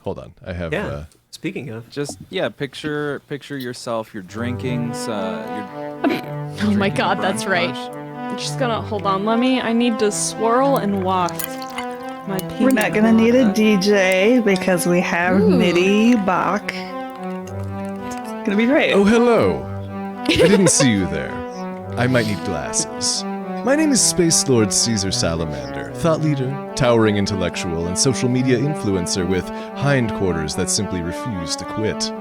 hold on. I have. Yeah. Speaking of, Just picture yourself. You're drinking. Oh my god, that's right. I'm just gonna hold on. I need to swirl and waft my pina We're not gonna need a colada. DJ because we have MIDI Bach. It's gonna be great. Oh, hello. I didn't see you there. I might need glasses. My name is Space Lord Caesar Salamander, thought leader, towering intellectual, and social media influencer with hindquarters that simply refuse to quit.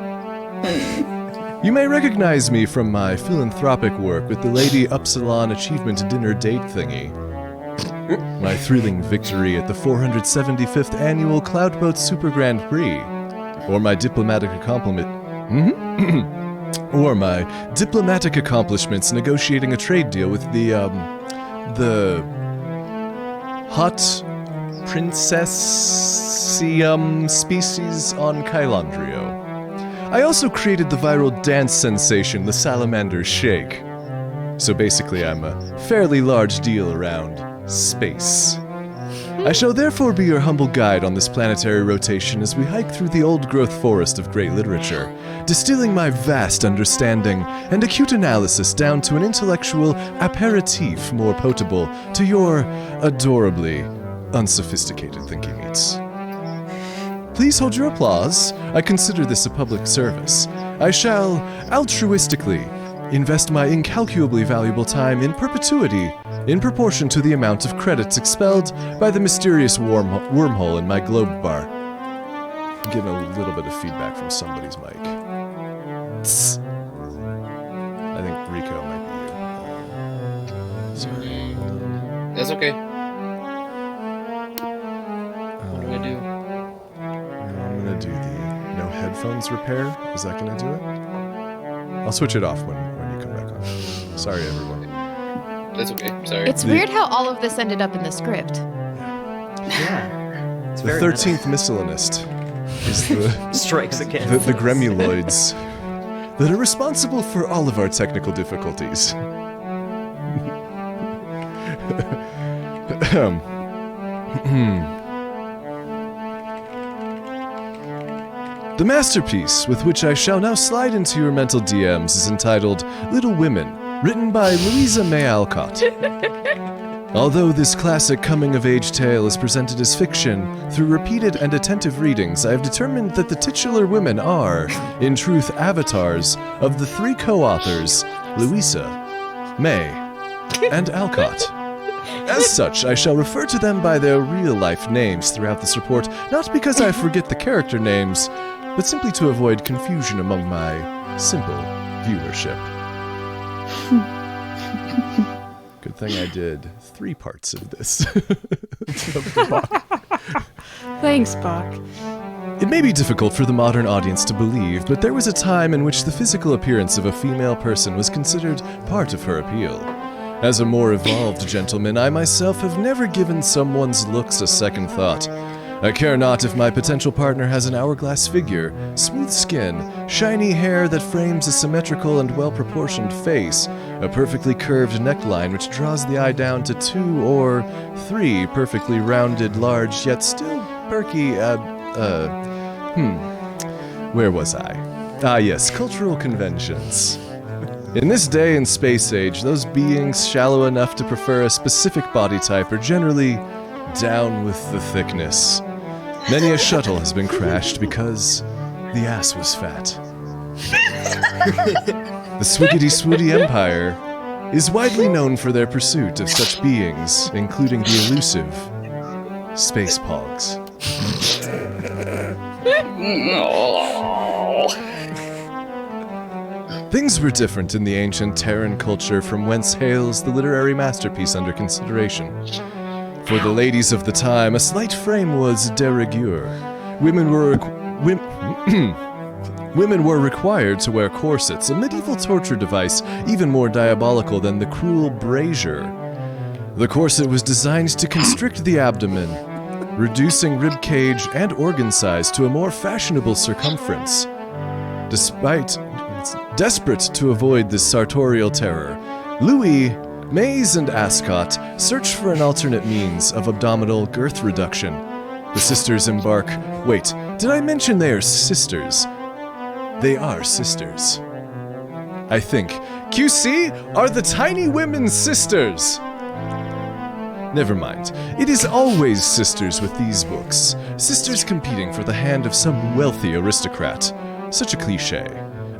You may recognize me from my philanthropic work with the Lady Upsilon Achievement Dinner Date thingy, my thrilling victory at the 475th Annual Cloudboat Super Grand Prix, or my diplomatic accomplishments negotiating a trade deal with the hot princessium species on Kylandrio. I also created the viral dance sensation, the Salamander Shake. So basically, I'm a fairly large deal around space. I shall therefore be your humble guide on this planetary rotation as we hike through the old-growth forest of great literature, distilling my vast understanding and acute analysis down to an intellectual aperitif more potable to your adorably unsophisticated thinking meats. Please hold your applause. I consider this a public service. I shall altruistically invest my incalculably valuable time in perpetuity in proportion to the amount of credits expelled by the mysterious wormhole in my globe bar. I'm getting a little bit of feedback from somebody's mic. Tss. I think Rico might be you. Sorry. That's okay. What do I do? I'm gonna do the no headphones repair. Is that gonna do it? I'll switch it off when you come back on. Sorry, everyone. That's okay. Sorry. It's weird how all of this ended up in the script. yeah, it's The very 13th miscellaneist is the strikes again. the Gremuloids that are responsible for all of our technical difficulties. The masterpiece with which I shall now slide into your mental DMs is entitled Little Women, written by Louisa May Alcott. Although this classic coming-of-age tale is presented as fiction, through repeated and attentive readings, I have determined that the titular women are, in truth, avatars of the three co-authors, Louisa, May, and Alcott. As such, I shall refer to them by their real-life names throughout this report, not because I forget the character names, but simply to avoid confusion among my simple viewership. Good thing I did 3 parts of this. Thanks, Bach. It may be difficult for the modern audience to believe, but there was a time in which the physical appearance of a female person was considered part of her appeal. As a more evolved gentleman, I myself have never given someone's looks a second thought. I care not if my potential partner has an hourglass figure, smooth skin, shiny hair that frames a symmetrical and well-proportioned face, a perfectly curved neckline which draws the eye down to 2 or 3 perfectly rounded, large, yet still perky, where was I? Ah yes, cultural conventions. In this day and space age, those beings shallow enough to prefer a specific body type are generally down with the thickness. Many a shuttle has been crashed because the ass was fat. The Swiggity-Swooty Empire is widely known for their pursuit of such beings, including the elusive Space Pogs. Things were different in the ancient Terran culture from whence hails the literary masterpiece under consideration. For the ladies of the time, a slight frame was de rigueur. Women were required to wear corsets, a medieval torture device even more diabolical than the cruel brazier. The corset was designed to constrict the abdomen, reducing rib cage and organ size to a more fashionable circumference. Desperate to avoid this sartorial terror, Louis, Mays, and Ascot search for an alternate means of abdominal girth reduction. The sisters embark Did I mention they are sisters? They are sisters. I think. QC are the tiny women's sisters! Never mind. It is always sisters with these books. Sisters competing for the hand of some wealthy aristocrat. Such a cliché.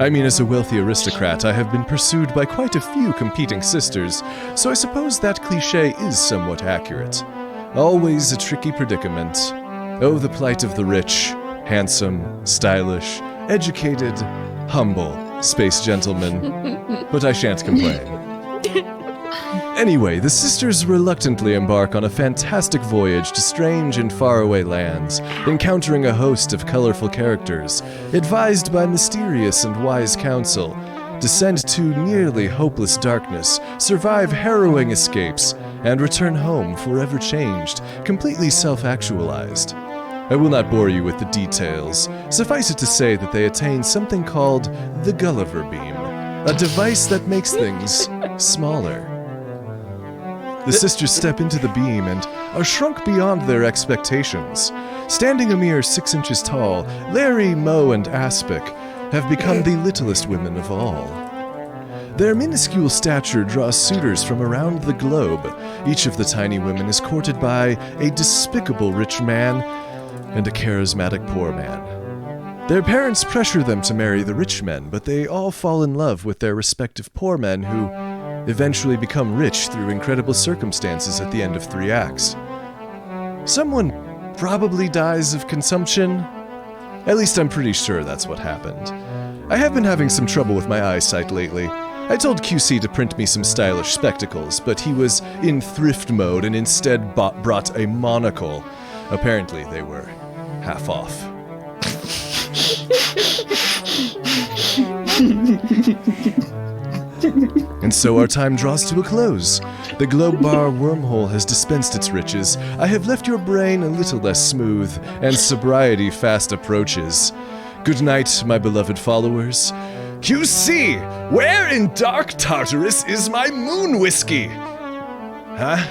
I mean, as a wealthy aristocrat, I have been pursued by quite a few competing sisters, so I suppose that cliché is somewhat accurate. Always a tricky predicament. Oh, the plight of the rich. Handsome, stylish, educated, humble, space gentleman. But I shan't complain. Anyway, the sisters reluctantly embark on a fantastic voyage to strange and faraway lands, encountering a host of colorful characters, advised by mysterious and wise counsel, descend to nearly hopeless darkness, survive harrowing escapes, and return home forever changed, completely self-actualized. I will not bore you with the details. Suffice it to say that they attain something called the Gulliver Beam, a device that makes things smaller. The sisters step into the beam and are shrunk beyond their expectations. Standing a mere 6 inches tall, Larry, Moe, and Aspic have become the littlest women of all. Their minuscule stature draws suitors from around the globe. Each of the tiny women is courted by a despicable rich man and a charismatic poor man. Their parents pressure them to marry the rich men, but they all fall in love with their respective poor men who eventually become rich through incredible circumstances at the end of 3 acts. Someone probably dies of consumption. At least I'm pretty sure that's what happened. I have been having some trouble with my eyesight lately. I told QC to print me some stylish spectacles, but he was in thrift mode and instead brought a monocle. Apparently they were half off. And so our time draws to a close. The Globe Bar wormhole has dispensed its riches. I have left your brain a little less smooth, and sobriety fast approaches. Good night, my beloved followers. QC, where in dark Tartarus is my moon whiskey? Huh?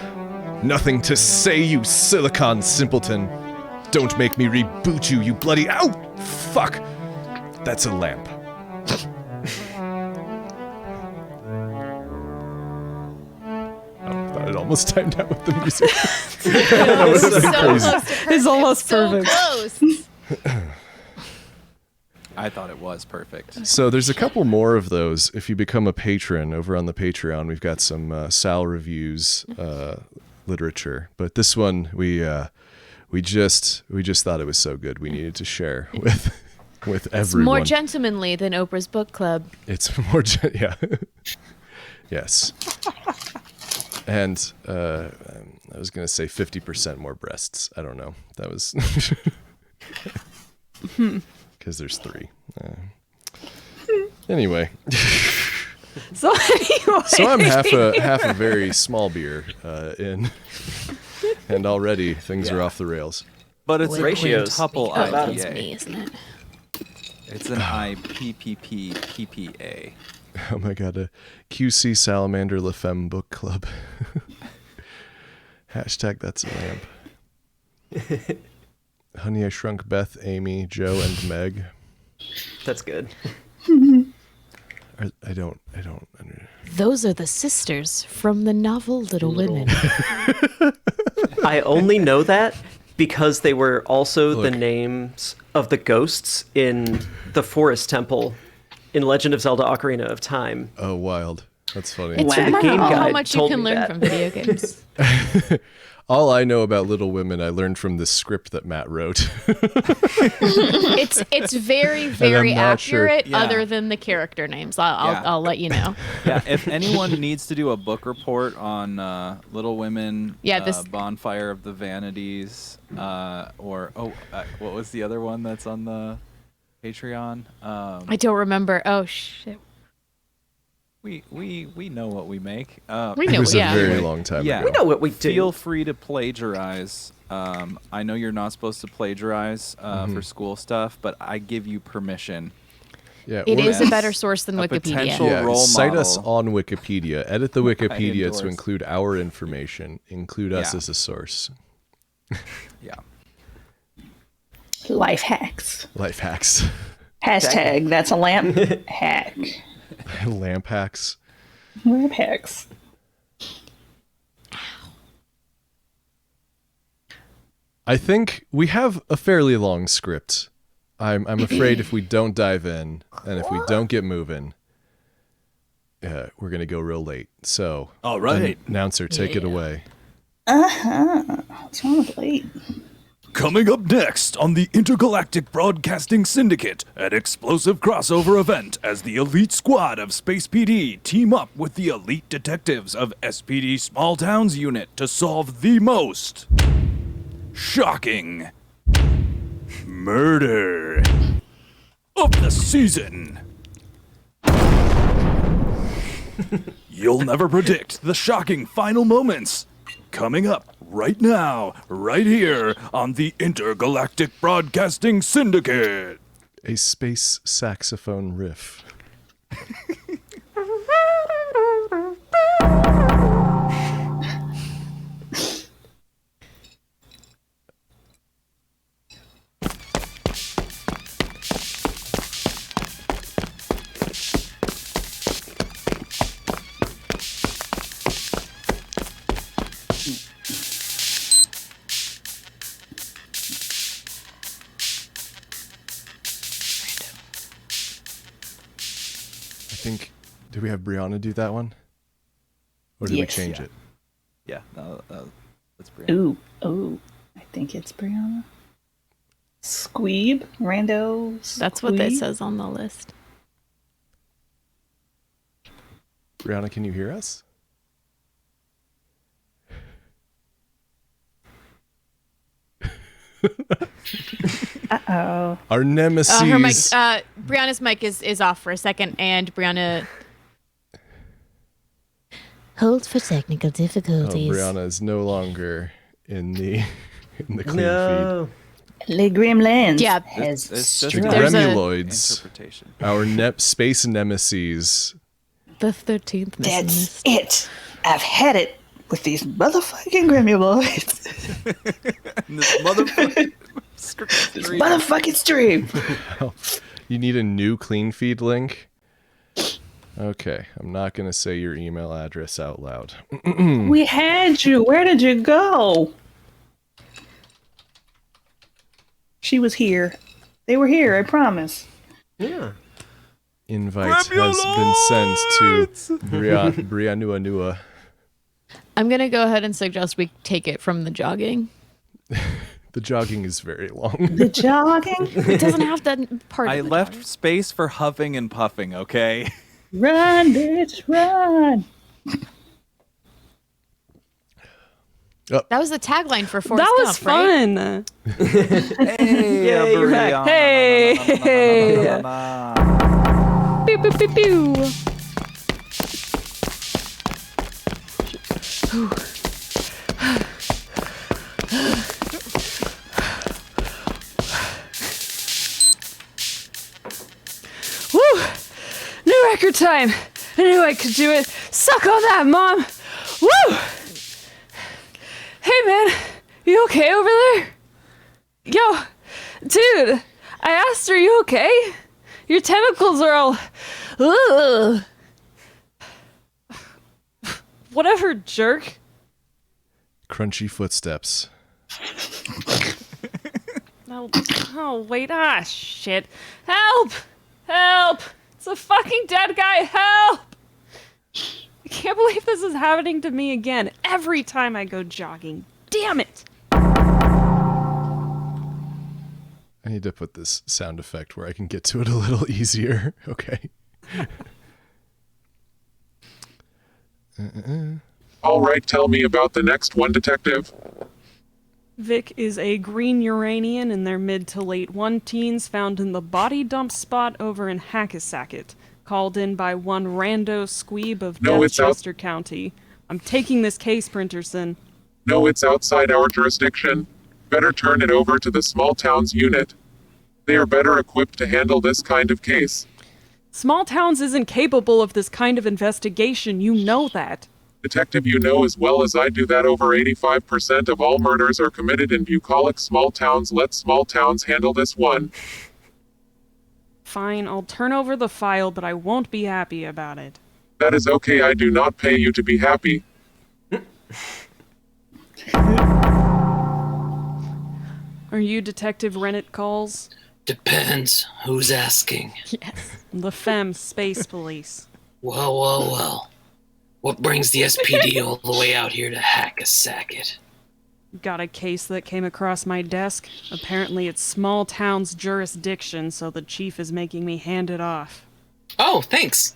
Nothing to say, you silicon simpleton. Don't make me reboot you, you bloody— Ow! Fuck! That's a lamp. It almost timed out with the music. It's almost perfect. Close. I thought it was perfect. So there's a couple more of those. If you become a patron over on the Patreon, we've got some Sal reviews literature. But this one we just thought it was so good we needed to share with everyone. It's more gentlemanly than Oprah's book club. It's more yeah. Yes. And I was going to say 50% more breasts. I don't know. That was because there's 3. Anyway. So I'm half a very small beer in, and already things are off the rails. But it's a Ratios. quintuple Oh, it's IPA. me, isn't it? It's an IPPPPPA. Oh my god, a QC Salamander La Femme book club. Hashtag that's a lamp. Honey, I Shrunk Beth, Amy, Joe, and Meg. That's good. I don't. Those are the sisters from the novel Little Women. I only know that because they were also the Look. names of the ghosts in the Forest Temple in Legend of Zelda: Ocarina of Time. Oh, wild. That's funny. It's Wow. remarkable Game how guide much you told can me learn that. from video games. All I know about Little Women, I learned from this script that Matt wrote. It's very, very not sure. accurate, Yeah. other than the character names. Yeah. I'll let you know. Yeah, if anyone needs to do a book report on Little Women, Yeah, this- Bonfire of the Vanities, what was the other one that's on the Patreon? I don't remember. Oh shit. We know what we make. We It know. was Yeah. a very long time Yeah. ago. We know what we do. Feel free to plagiarize. I know you're not supposed to plagiarize for school stuff, but I give you permission. Yeah, It or- is a better source than A Wikipedia. potential- Yeah, role cite us model. on Wikipedia. Edit the Wikipedia endorse. to include our information. Include us Yeah. as a source. Yeah. Life hacks. Life hacks. Hashtag that's a lamp hack. Lamp hacks. Lamp hacks. I think we have a fairly long script. I'm afraid if we don't dive in and if we don't get moving, we're gonna go real late. So, all right, announcer, take it away. What's wrong with late? Coming up next on the Intergalactic Broadcasting Syndicate, an explosive crossover event as the elite squad of Space PD team up with the elite detectives of SPD Small Towns Unit to solve the most shocking murder of the season. You'll never predict the shocking final moments. Coming up right now, right here on the Intergalactic Broadcasting Syndicate. A space saxophone riff. Do we have Brianna do that one? Or did we change it? Yeah, that's Brianna. Ooh, I think it's Brianna. Squeeb? Rando? That's what it says on the list. Brianna, can you hear us? Uh-oh. Our nemesis. Her mic, Brianna's mic is off for a second, and Brianna... Hold for technical difficulties. Brianna is no longer in the clean No. Le Gremlins. Yeah. Has It's just feed. The There's a- Gremuloids, interpretation. our space nemesis. The 13th That's it. I've had it with these motherfucking Gremuloids. This motherfucking This motherfucking stream. You need a new clean feed link? Okay, I'm not going to say your email address out loud. We had you. Where did you go? She was here. They were here, I promise. Yeah. Invite has been sent to Brianua Nua. I'm going to go ahead and suggest we take it from the jogging. The jogging is very long. The jogging? It doesn't have that part. I of the left jogging. space for huffing and puffing, okay? Run, bitch, run. That was the tagline for Forrest That was Gump, right? fun. Hey, Yeah, you're back. Brianna. Hey. Pew, pew, pew, pew. Woo! New record time. I knew I could do it. Suck on that, Mom. Woo! Hey, man. You okay over there? Yo, dude. I asked her, you okay? Your tentacles are all... Ugh. Whatever, jerk. Crunchy footsteps. Oh, wait. Ah, shit. Help! Help! It's a fucking dead guy. Help! I can't believe this is happening to me again every time I go jogging. Damn it! I need to put this sound effect where I can get to it a little easier. Okay. All right, tell me about the next one, Detective. Vic is a green Uranian in their mid to late teens found in the body dump spot over in Hackensack, called in by one rando squeeb of No, it's out- Devchester County. I'm taking this case, Printerson. No, it's outside our jurisdiction. Better turn it over to the small towns unit. They are better equipped to handle this kind of case. Small Towns isn't capable of this kind of investigation, you know that. Detective, you know as well as I do that over 85% of all murders are committed in bucolic small towns. Let small towns handle this one. Fine, I'll turn over the file, but I won't be happy about it. That is okay, I do not pay you to be happy. Are you Detective Rennet Calls? Depends. Who's asking? Yes. The Femme Space Police. Well. What brings the SPD all the way out here to hack a sacket? Got a case that came across my desk. Apparently it's small town's jurisdiction, so the chief is making me hand it off. Oh, thanks.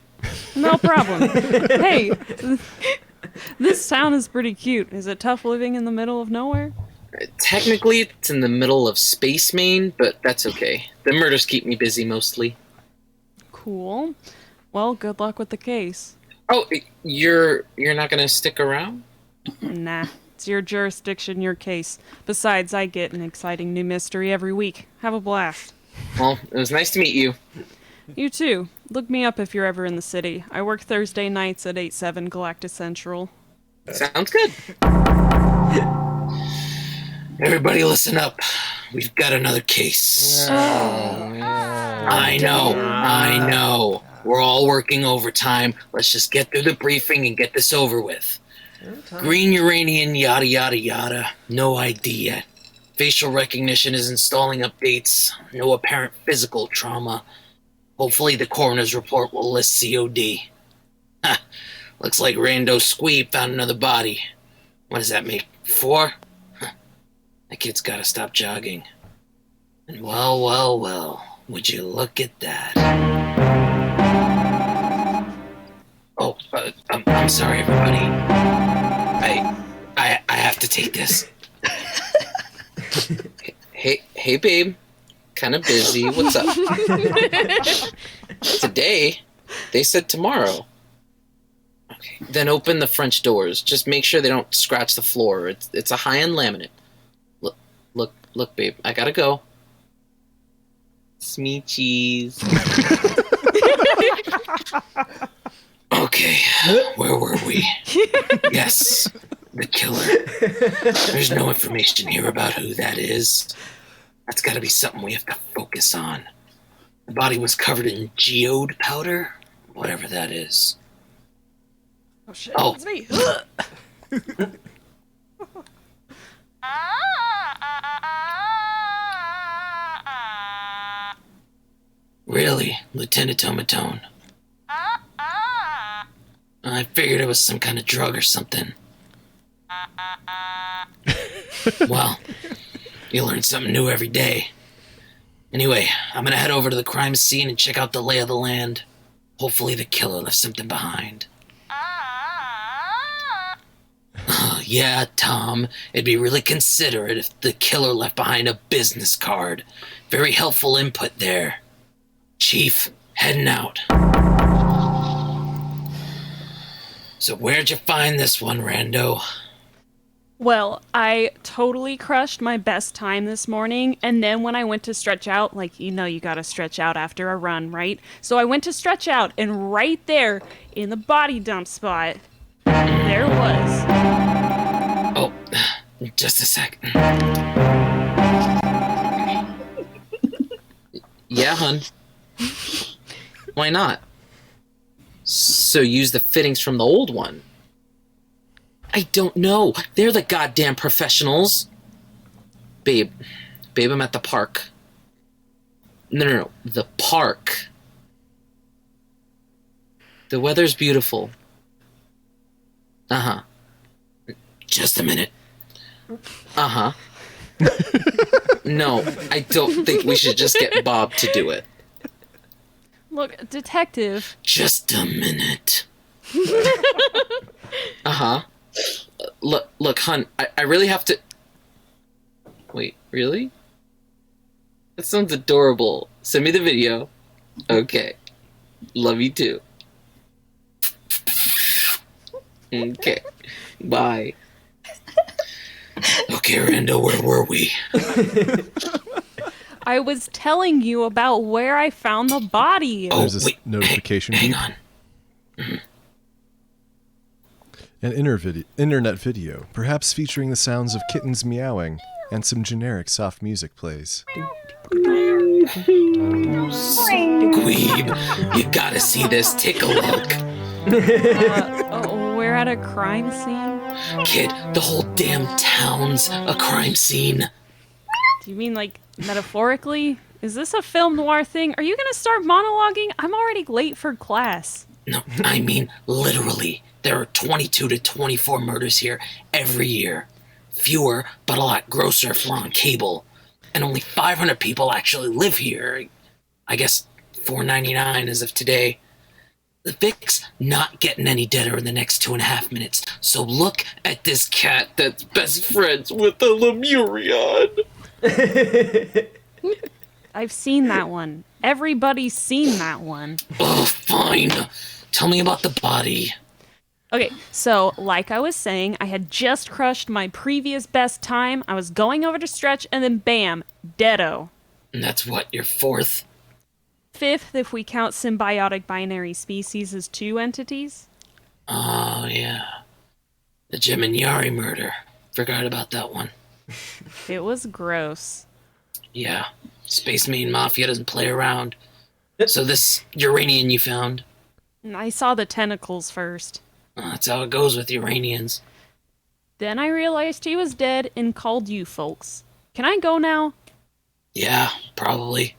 No problem. Hey, this town is pretty cute. Is it tough living in the middle of nowhere? Technically, it's in the middle of Space Main, but that's okay. The murders keep me busy mostly. Cool. Well, good luck with the case. Oh, you're not gonna stick around? Nah, it's your jurisdiction, your case. Besides, I get an exciting new mystery every week. Have a blast. Well, it was nice to meet you. You too. Look me up if you're ever in the city. I work Thursday nights at 8/7 Galactic Central. Sounds good. Everybody listen up. We've got another case. I know. We're all working overtime. Let's just get through the briefing and get this over with. Green uranium, yada yada yada. No ID yet. Facial recognition is installing updates. No apparent physical trauma. Hopefully the coroner's report will list COD. Ha! Looks like Rando Squeeb found another body. What does that make? 4? That kid's gotta stop jogging. And well, would you look at that? Oh, I'm sorry, everybody. I have to take this. Hey, babe. Kind of busy. What's up? Today? They said tomorrow. Okay. Then open the French doors. Just make sure they don't scratch the floor. It's a high-end laminate. Look, babe. I gotta go. Smeechies. Okay, where were we? Yes, the killer. There's no information here about who that is. That's gotta be something we have to focus on. The body was covered in geode powder, whatever that is. Oh shit, Oh. it's me. Really, Lieutenant Tomatone? I figured it was some kind of drug or something. Well, you learn something new every day. Anyway, I'm gonna head over to the crime scene and check out the lay of the land. Hopefully the killer left something behind. Yeah, Tom, it'd be really considerate if the killer left behind a business card. Very helpful input there. Chief, heading out. So where'd you find this one, Rando? Well, I totally crushed my best time this morning, and then when I went to stretch out, like, you know you gotta stretch out after a run, right? So I went to stretch out, and right there, in the body dump spot, there was... Oh, just a sec. Yeah, hun. Why not? So use the fittings from the old one. I don't know. They're the goddamn professionals. Babe, I'm at the park. No. The park. The weather's beautiful. Uh-huh. Just a minute. Uh-huh. No, I don't think we should just get Bob to do it. Look, detective. Just a minute. Uh-huh. Look, hun, I really have to... Wait, really? That sounds adorable. Send me the video. Okay. Love you too. Okay. Bye. Okay, Rando, where were we? I was telling you about where I found the body. Oh, There's this wait, notification hang beep. on. An internet video, perhaps featuring the sounds of kittens meowing and some generic soft music plays. Squeeb, you gotta see this. Take a look. We're at a crime scene? Kid, the whole damn town's a crime scene. Do you mean like metaphorically? Is this a film noir thing? Are you gonna start monologuing? I'm already late for class. No, I mean literally. There are 22 to 24 murders here every year. Fewer, but a lot grosser if we're on cable. And only 500 people actually live here. I guess 499 as of today. The Vic's not getting any deader in the next 2.5 minutes. So look at this cat that's best friends with the Lemurion. I've seen that one. Everybody's seen that one. Oh, fine. Tell me about the body. Okay, so like I was saying, I had just crushed my previous best time. I was going over to stretch, and then bam, deado. And that's what, your fourth? Fifth, if we count symbiotic binary species as two entities. Oh, yeah. The Jim and Yari murder. Forgot about that one. It was gross. Yeah. Space Marine Mafia doesn't play around. So this Uranian you found? I saw the tentacles first. That's how it goes with Uranians. Then I realized he was dead and called you folks. Can I go now? Yeah, probably.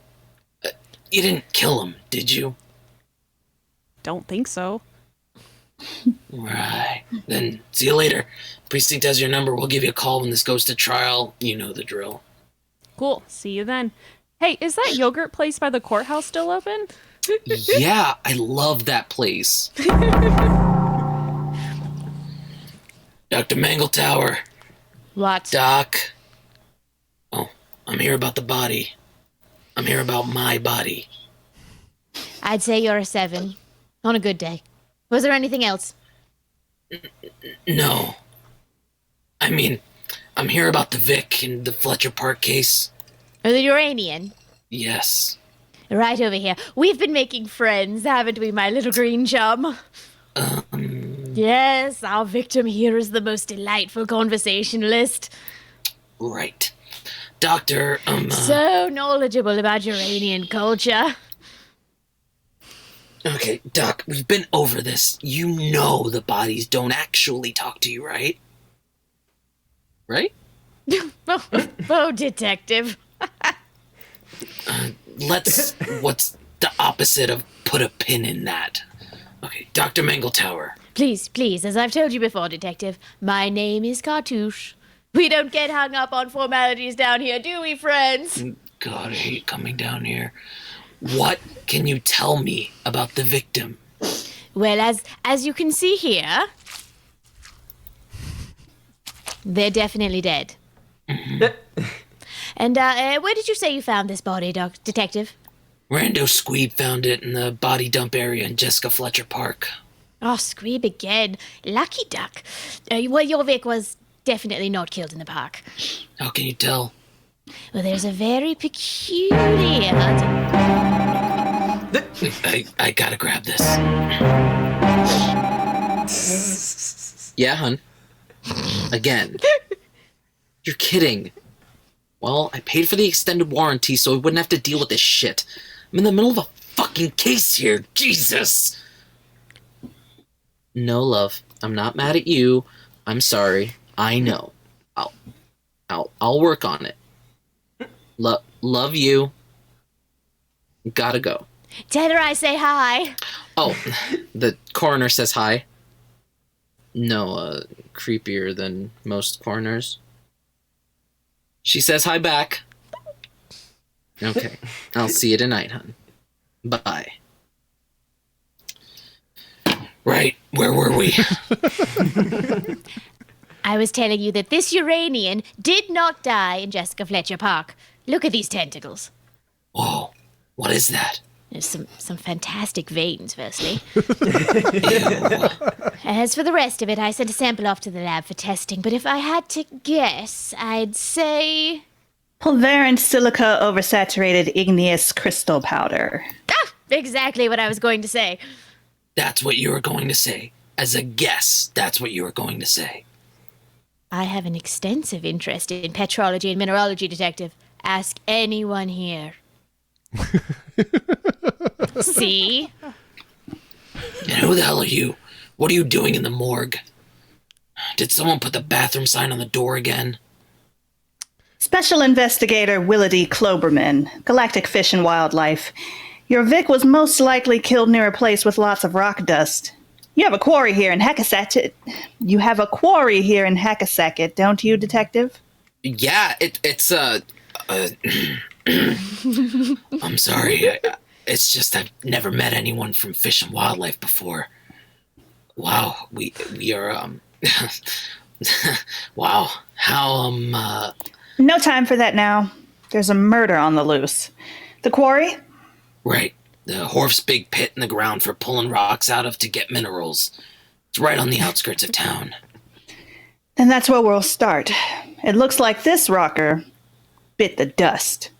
You didn't kill him, did you? Don't think so. Right. Then see you later. Precinct has your number. We'll give you a call when this goes to trial. You know the drill. Cool. See you then. Hey, is that yogurt place by the courthouse still open? Yeah, I love that place. Dr. Mangletower. What? Doc. Oh, I'm here about the body. I'm here about my body. I'd say you're a 7. On a good day. Was there anything else? No. I mean, I'm here about the Vic and the Fletcher Park case. Or the Uranian? Yes. Right over here. We've been making friends, haven't we, my little green chum? Yes, our victim here is the most delightful conversationalist. Right. Doctor, So knowledgeable about Uranian culture. Okay, Doc, we've been over this. You know the bodies don't actually talk to you, right? Right? Oh, detective. What's the opposite of put a pin in that? Okay, Dr. Mangletower. Please, as I've told you before, detective, my name is Cartouche. We don't get hung up on formalities down here, do we, friends? God, I hate coming down here. What can you tell me about the victim? Well, as you can see here, they're definitely dead. Mm-hmm. And where did you say you found this body, detective? Rando Squeeb found it in the body dump area in Jessica Fletcher Park. Oh, Squeeb again. Lucky duck. Well, your Vic was definitely not killed in the park. How can you tell? Well, there's a very peculiar... I gotta grab this. Yeah, hun. Again. You're kidding. Well, I paid for the extended warranty so I wouldn't have to deal with this shit. I'm in the middle of a fucking case here. Jesus. No, love. I'm not mad at you. I'm sorry. I know. I'll work on it. Love you. Gotta go. Tell her I say hi. Oh, the coroner says hi. No, creepier than most coroners. She says hi back. Okay, I'll see you tonight, hun. Bye. Right, where were we? I was telling you that this Uranian did not die in Jessica Fletcher Park. Look at these tentacles. Whoa, what is that? There's some fantastic veins, firstly. As for the rest of it, I sent a sample off to the lab for testing, but if I had to guess, I'd say... Pulverine silica oversaturated igneous crystal powder. Ah! Exactly what I was going to say. That's what you were going to say. as a guess, that's what you were going to say. I have an extensive interest in petrology and mineralogy, Detective. Ask anyone here. See? And who the hell are you? What are you doing in the morgue? Did someone put the bathroom sign on the door again? Special Investigator Willady Kloberman, Galactic Fish and Wildlife. Your Vic was most likely killed near a place with lots of rock dust. You have a quarry here in Hackensack. Don't you, Detective? Yeah, it's I'm sorry. It's just I've never met anyone from Fish and Wildlife before. Wow, we are wow. How No time for that now. There's a murder on the loose. The quarry? Right. The Horf's big pit in the ground for pulling rocks out of to get minerals. It's right on the outskirts of town. Then that's where we'll start. It looks like this rocker bit the dust.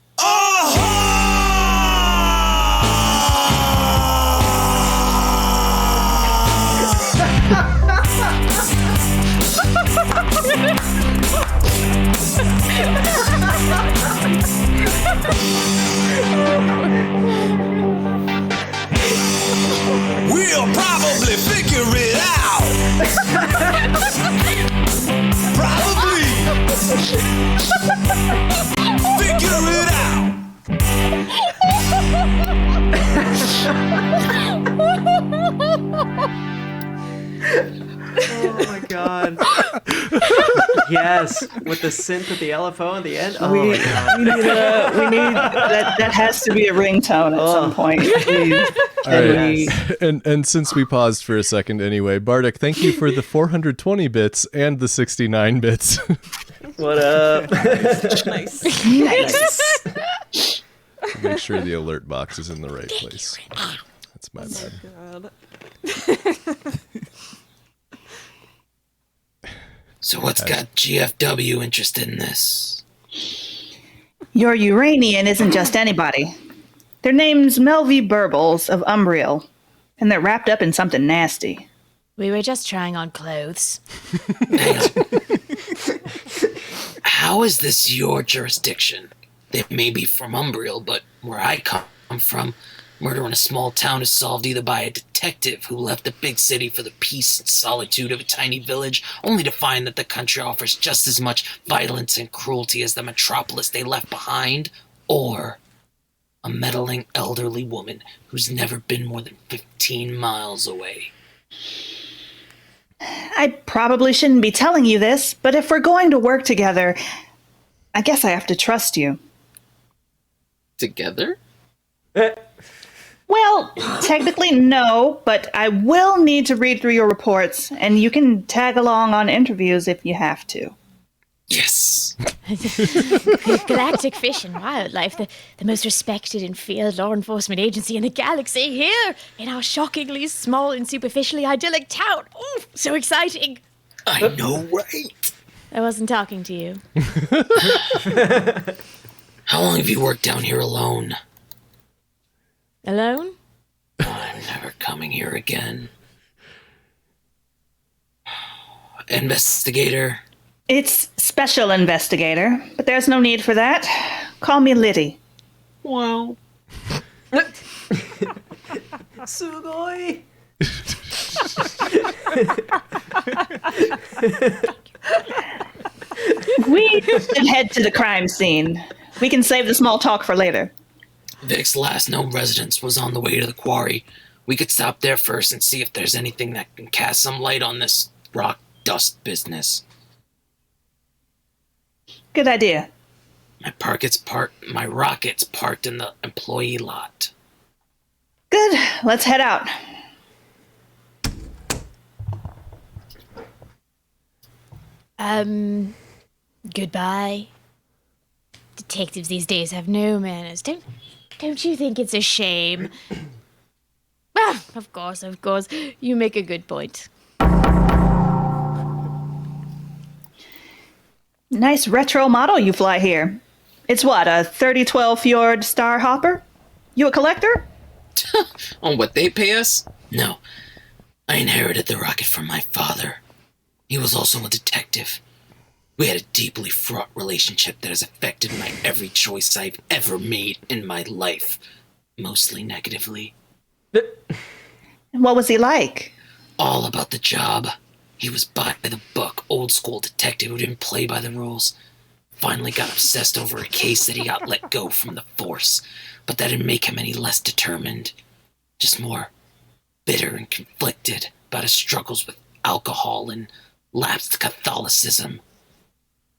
We'll probably figure it out. Probably figure it out. Oh my god. Yes, with the synth at the LFO at the end. Oh we my god. we need that has to be a ringtone at some point. Please. All right. And since we paused for a second anyway, Bartek, thank you for the 420 bits and the 69 bits. What up? Nice. Make sure the alert box is in the right place. That's my bad. God. So what's got GFW interested in this? Your Uranian isn't just anybody. Their name's Melvie Burbles of Umbriel, and they're wrapped up in something nasty. We were just trying on clothes. How is this your jurisdiction? They may be from Umbriel, but where I come from, murder in a small town is solved either by a detective who left a big city for the peace and solitude of a tiny village, only to find that the country offers just as much violence and cruelty as the metropolis they left behind, or a meddling elderly woman who's never been more than 15 miles away. I probably shouldn't be telling you this, but if we're going to work together, I guess I have to trust you. Together? Well, technically no, but I will need to read through your reports, and you can tag along on interviews if you have to. Yes! Galactic Fish and Wildlife, the most respected and feared law enforcement agency in the galaxy, here in our shockingly small and superficially idyllic town. Oh, so exciting! I know, right? I wasn't talking to you. How long have you worked down here alone? Alone? I'm never coming here again. Investigator? It's Special Investigator, but there's no need for that. Call me Liddy. Wow. Sugoi. We should head to the crime scene. We can save the small talk for later. Vic's last known residence was on the way to the quarry. We could stop there first and see if there's anything that can cast some light on this rock dust business. Good idea. My rocket's parked in the employee lot. Good. Let's head out. Goodbye. Detectives these days have no manners. Don't you think it's a shame? Ah, of course. You make a good point. Nice retro model you fly here. It's what, a 3012 Fjord Star Hopper? You a collector? On what they pay us? No. I I inherited the rocket from my father. He was also a detective. We had a deeply fraught relationship that has affected my every choice I've ever made in my life, mostly negatively. And what was he like? All about the job. He was by the book, old school detective who didn't play by the rules. Finally got obsessed over a case that he got let go from the force, but that didn't make him any less determined. Just more bitter and conflicted about his struggles with alcohol and lapsed Catholicism.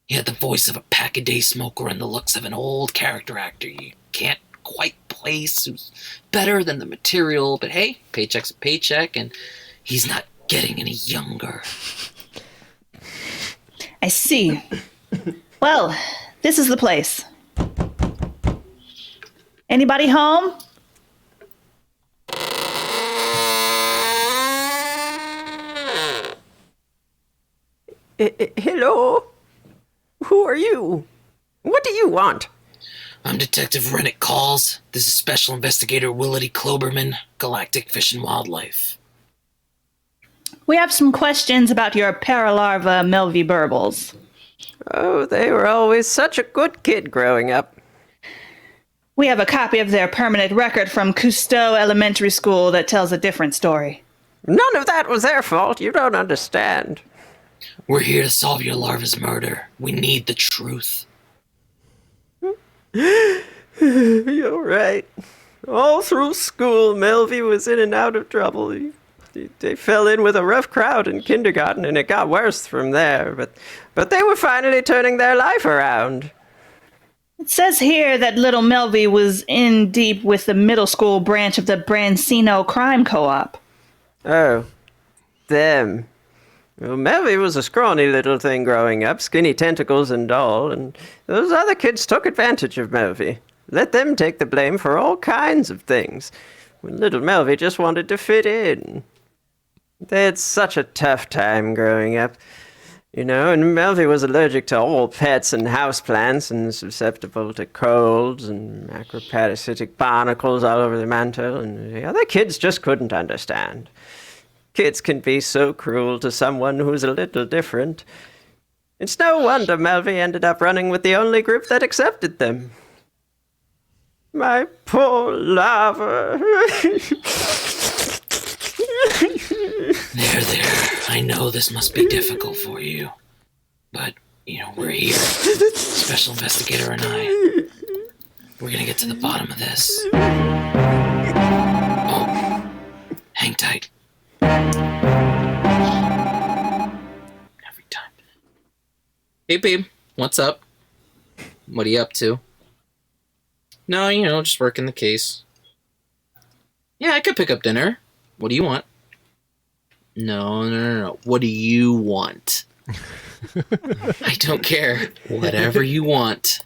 He had the voice of a pack-a-day smoker and the looks of an old character actor you can't quite place, who's better than the material, but hey, paycheck's a paycheck, and he's not getting any younger. I see. Well, this is the place. Anybody home? Hello? Who are you? What do you want? I'm Detective Rennet Calls. This is Special Investigator Willity Kloberman, Galactic Fish and Wildlife. We have some questions about your paralarva Melvy Burbles. Oh, they were always such a good kid growing up. We have a copy of their permanent record from Cousteau Elementary School that tells a different story. None of that was their fault. You don't understand. We're here to solve your larva's murder. We need the truth. You're right. All through school, Melvy was in and out of trouble. They fell in with a rough crowd in kindergarten, and it got worse from there. But they were finally turning their life around. It says here that little Melvy was in deep with the middle school branch of the Brancino Crime Co-op. Oh, them. Well, Melvy was a scrawny little thing growing up, skinny tentacles and all, and those other kids took advantage of Melvy. Let them take the blame for all kinds of things, when little Melvy just wanted to fit in. They had such a tough time growing up, you know, and Melvy was allergic to all pets and houseplants and susceptible to colds and macroparasitic barnacles all over the mantle, and the other kids just couldn't understand. Kids can be so cruel to someone who's a little different. It's no wonder Melvy ended up running with the only group that accepted them. My poor larva. There. I know this must be difficult for you. But, we're here. Special Investigator and I. We're gonna get to the bottom of this. Oh, hang tight. Every time. Hey, babe. What's up? What are you up to? No, just working the case. Yeah, I could pick up dinner. What do you want? No. What do you want? I don't care. Whatever you want.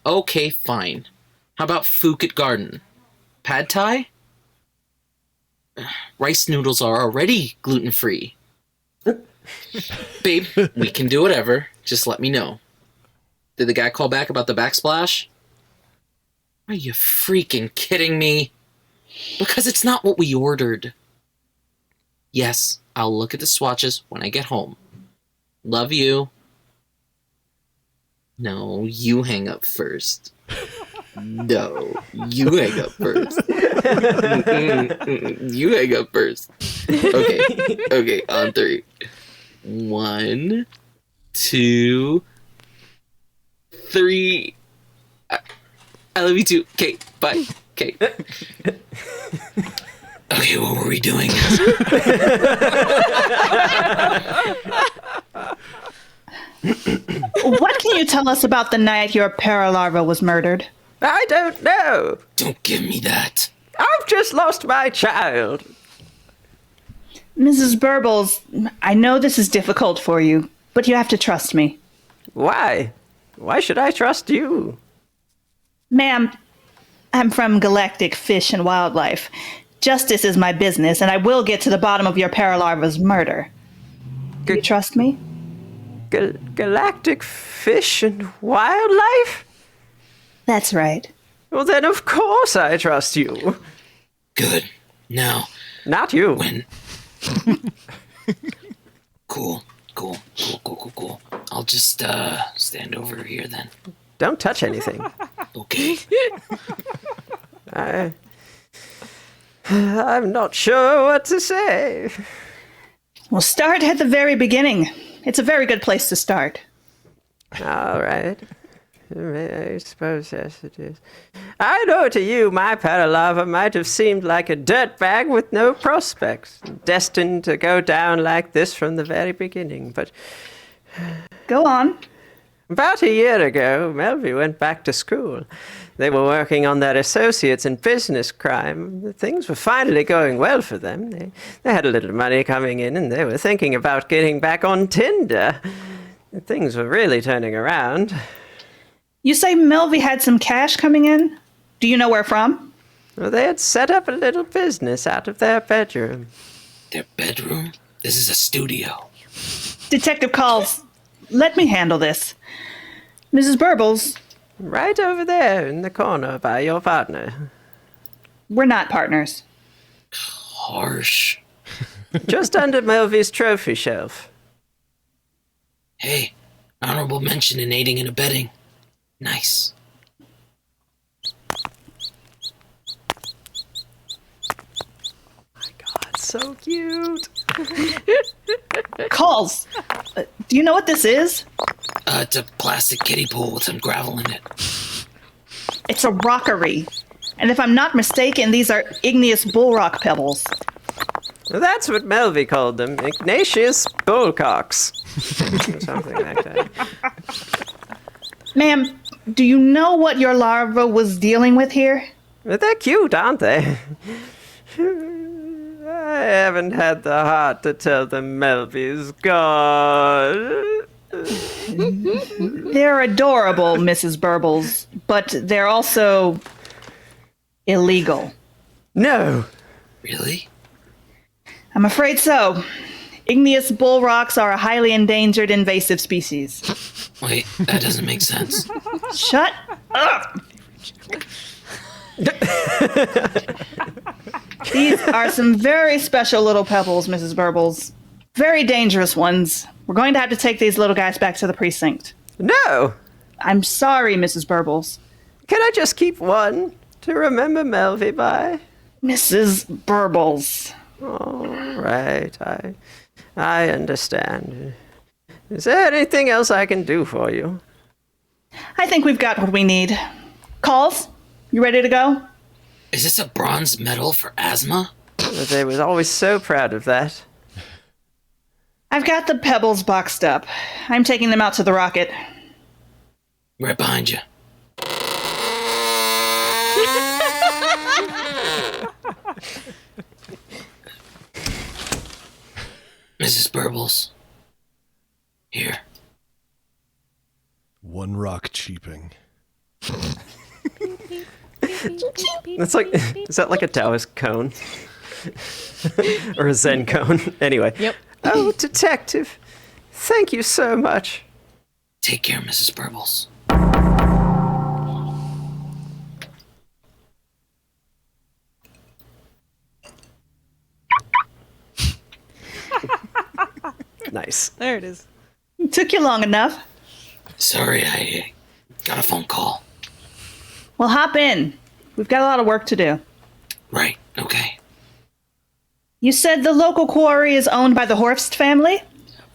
Okay, fine. How about Phuket Garden? Pad Thai? Rice noodles are already gluten-free. Babe, we can do whatever. Just let me know. Did the guy call back about the backsplash? Are you freaking kidding me? Because it's not what we ordered. Yes, I'll look at the swatches when I get home. Love you. No, you hang up first. No, you hang up first. You hang up first. Okay, on 3. 1, 2, 3. I love you too. Okay, bye. Okay. Okay, what were we doing? What can you tell us about the night your paralarva was murdered? I don't know. Don't give me that. I've just lost my child. Mrs. Burbles, I know this is difficult for you, but you have to trust me. Why? Why should I trust you? Ma'am, I'm from Galactic Fish and Wildlife. Justice is my business, and I will get to the bottom of your paralarva's murder. Do you trust me? Galactic Fish and Wildlife? That's right. Well, then of course I trust you. Good. Now, Not you. when Cool. I'll just stand over here then. Don't touch anything. Okay. I'm not sure what to say. We'll start at the very beginning. It's a very good place to start. All right. I suppose, yes, it is. I know to you, my Paralava might have seemed like a dirtbag with no prospects, destined to go down like this from the very beginning, but... Go on. About a year ago, Melvi went back to school. They were working on their associates in business crime. Things were finally going well for them. They had a little money coming in, and they were thinking about getting back on Tinder. Things were really turning around. You say Melvi had some cash coming in? Do you know where from? Well, they had set up a little business out of their bedroom. Their bedroom? This is a studio. Detective calls. Let me handle this. Mrs. Burbles. Right over there in the corner by your partner. We're not partners. Harsh. Just under Melvi's trophy shelf. Hey, honorable mention in aiding and abetting. Nice. My God, so cute. Calls. Do you know what this is? It's a plastic kiddie pool with some gravel in it. It's a rockery. And if I'm not mistaken, these are igneous bull rock pebbles. Well, that's what Melvi called them. Ignatius bullcocks. Or something like that. Ma'am, do you know what your larva was dealing with here? But they're cute, aren't they? I haven't had the heart to tell them Melvi's gone. They're adorable, Mrs. Burbles, but they're also illegal. No. Really? I'm afraid so. Igneous bull rocks are a highly endangered invasive species. Wait, that doesn't make sense. Shut up! These are some very special little pebbles, Mrs. Burbles. Very dangerous ones. We're going to have to take these little guys back to the precinct. No. I'm sorry, Mrs. Burbles. Can I just keep one to remember Melvi by? Mrs. Burbles. All right. I understand. Is there anything else I can do for you? I think we've got what we need. Calls? You ready to go? Is this a bronze medal for asthma? They was always so proud of that. I've got the pebbles boxed up. I'm taking them out to the rocket. Right behind you. Mrs. Burbles. Here. One rock cheaping. That's like, is that like a Taoist cone? Or a Zen cone? Anyway. Yep. Oh, detective. Thank you so much. Take care, Mrs. Burbles. Nice. There it is. It took you long enough. Sorry, I got a phone call. Well, hop in. We've got a lot of work to do. Right, okay. You said the local quarry is owned by the Horst family?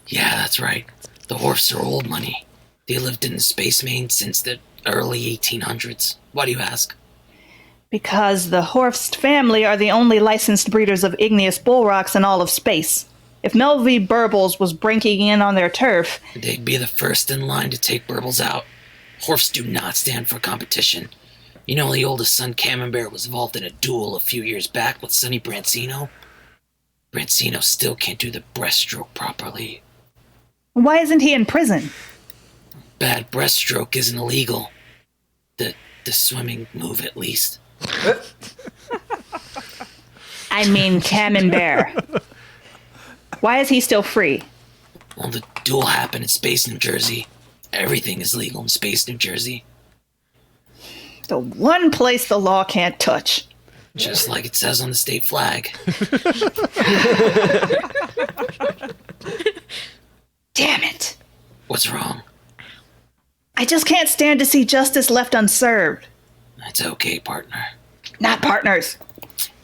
Yeah, that's right. The Horfs are old money. They lived in the space main since the early 1800s. Why do you ask? Because the Horst family are the only licensed breeders of igneous bull rocks in all of space. If Melvi Burbles was breaking in on their turf... They'd be the first in line to take Burbles out. Horfs do not stand for competition. You know the oldest son, Camembert, was involved in a duel a few years back with Sonny Brancino? Brancino still can't do the breaststroke properly. Why isn't he in prison? Bad breaststroke isn't illegal. The swimming move, at least. I mean Camembert. Why is he still free? Well, the duel happened in Space, New Jersey. Everything is legal in Space, New Jersey. The one place the law can't touch. Just like it says on the state flag. Damn it. What's wrong? I just can't stand to see justice left unserved. That's okay, partner. Not partners.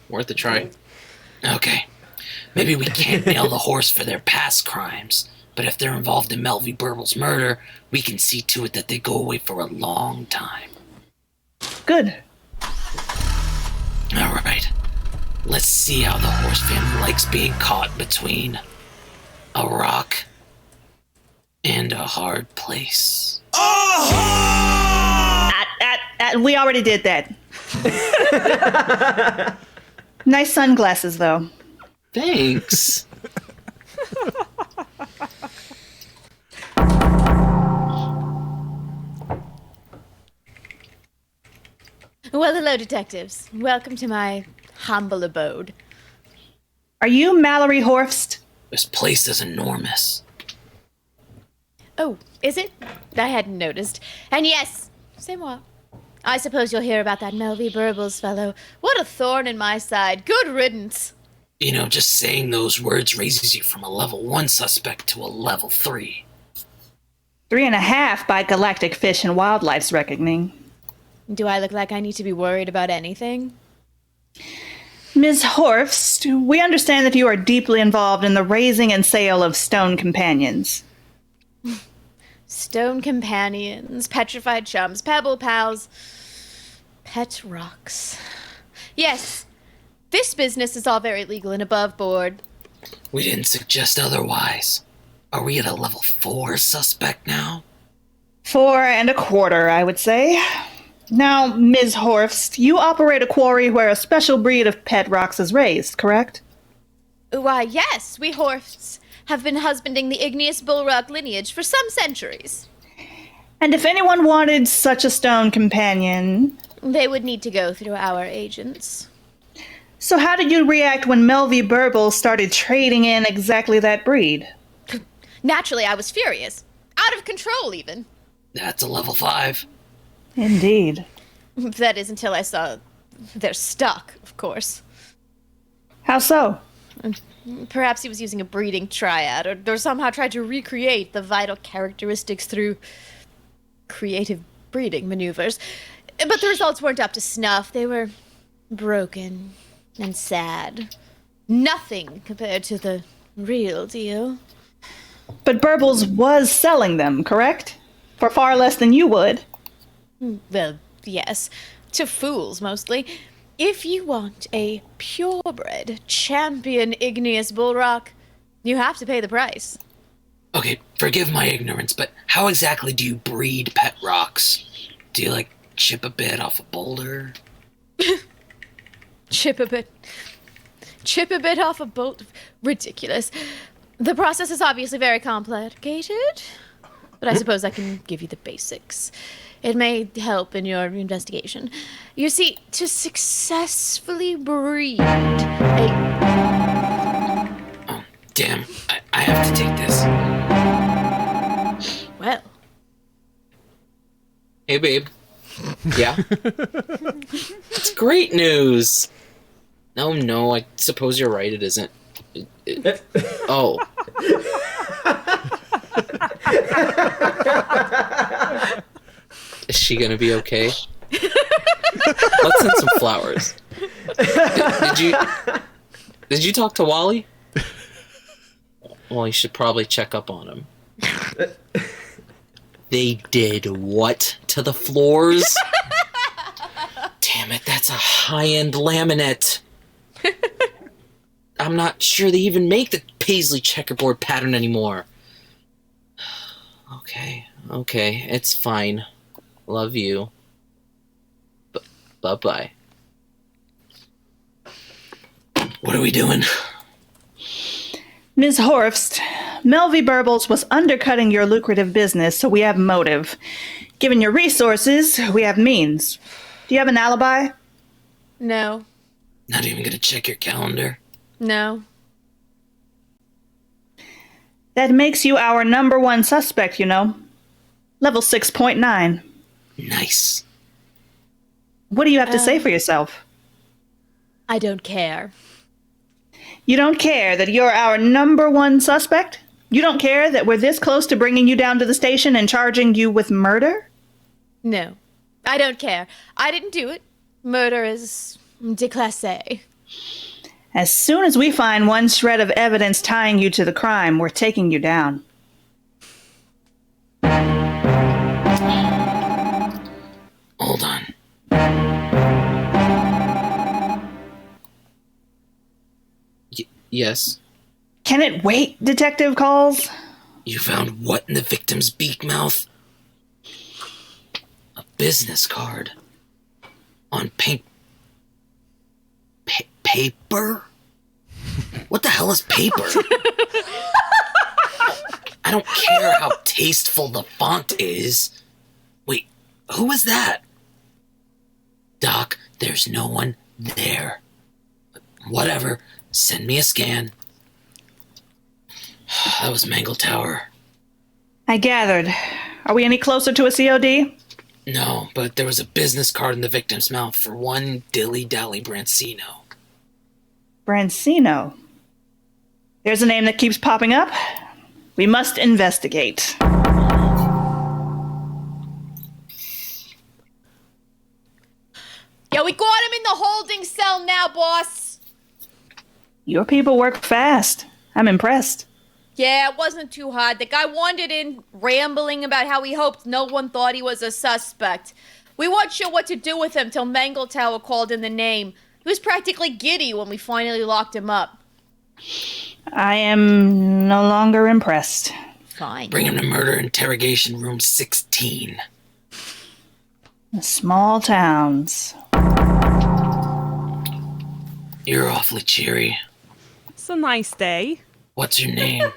Worth a try. Okay. Maybe we can't nail the horse for their past crimes, but if they're involved in Melvie Burble's murder, we can see to it that they go away for a long time. Good. All right. Let's see how the horse family likes being caught between a rock and a hard place. We already did that. Nice sunglasses, though. Thanks. Well, hello, detectives. Welcome to my humble abode. Are you Mallory Horfst? This place is enormous. Oh, is it? I hadn't noticed. And yes, c'est moi. I suppose you'll hear about that Melvie Burbles fellow. What a thorn in my side. Good riddance. You know, just saying those words raises you from a level 1 suspect to a level 3. 3.5 by Galactic Fish and Wildlife's reckoning. Do I look like I need to be worried about anything? Ms. Horfst, we understand that you are deeply involved in the raising and sale of stone companions. Stone companions, petrified chums, pebble pals, pet rocks. Yes, this business is all very legal and above board. We didn't suggest otherwise. Are we at a level 4 suspect now? 4.25, I would say. Now, Ms. Horfst, you operate a quarry where a special breed of pet rocks is raised, correct? Why, yes, we Horfts have been husbanding the igneous bullrock lineage for some centuries. And if anyone wanted such a stone companion... They would need to go through our agents. So how did you react when Melvie Burble started trading in exactly that breed? Naturally, I was furious. Out of control, even. That's a level 5. Indeed. That is until I saw they're stuck, of course. How so? Perhaps he was using a breeding triad, or somehow tried to recreate the vital characteristics through creative breeding maneuvers. But the results weren't up to snuff. They were broken and sad. Nothing compared to the real deal. But Burbles was selling them, correct? For far less than you would. Well, yes. To fools, mostly. If you want a purebred champion igneous bullrock, you have to pay the price. Okay, forgive my ignorance, but how exactly do you breed pet rocks? Do you, chip a bit off a boulder? Chip a bit off a bolt. Ridiculous. The process is obviously very complicated, but I suppose I can give you the basics. It may help in your investigation. You see, to successfully breed a... Oh, damn. I have to take this. Well. Hey, babe. Yeah? It's great news! No, I suppose you're right, it isn't. Oh. Is she gonna be okay? Let's send some flowers. Did you talk to Wally? Well, you should probably check up on him. They did what to the floors? Damn it, that's a high-end laminate. I'm not sure they even make the paisley checkerboard pattern anymore. Okay, it's fine. Love you. Bye-bye. What are we doing? Ms. Horfst, Melvie Burbles was undercutting your lucrative business, so we have motive. Given your resources, we have means. Do you have an alibi? No. Not even gonna check your calendar? No. That makes you our number 1 suspect, you know. Level 6.9. Nice. What do you have to say for yourself? I don't care. You don't care that you're our number one suspect? You don't care that we're this close to bringing you down to the station and charging you with murder? No, I don't care. I didn't do it. Murder is déclassé. As soon as we find one shred of evidence tying you to the crime, we're taking you down. Hold on. Yes? Can it wait, Detective Calls? You found what in the victim's beak mouth? A business card. On paper? What the hell is paper? I don't care how tasteful the font is. Wait, who is that? Doc, there's no one there. Whatever, send me a scan. That was Mangle Tower. I gathered. Are we any closer to a COD? No, but there was a business card in the victim's mouth for one dilly-dally Brancino. Brancino. There's a name that keeps popping up. We must investigate. Yeah, we got him in the holding cell now, boss. Your people work fast. I'm impressed. Yeah, it wasn't too hard. The guy wandered in, rambling about how he hoped no one thought he was a suspect. We weren't sure what to do with him till Mangle Tower called in the name. He was practically giddy when we finally locked him up. I am no longer impressed. Fine. Bring him to murder interrogation room 16. Small towns. You're awfully cheery. It's a nice day. What's your name?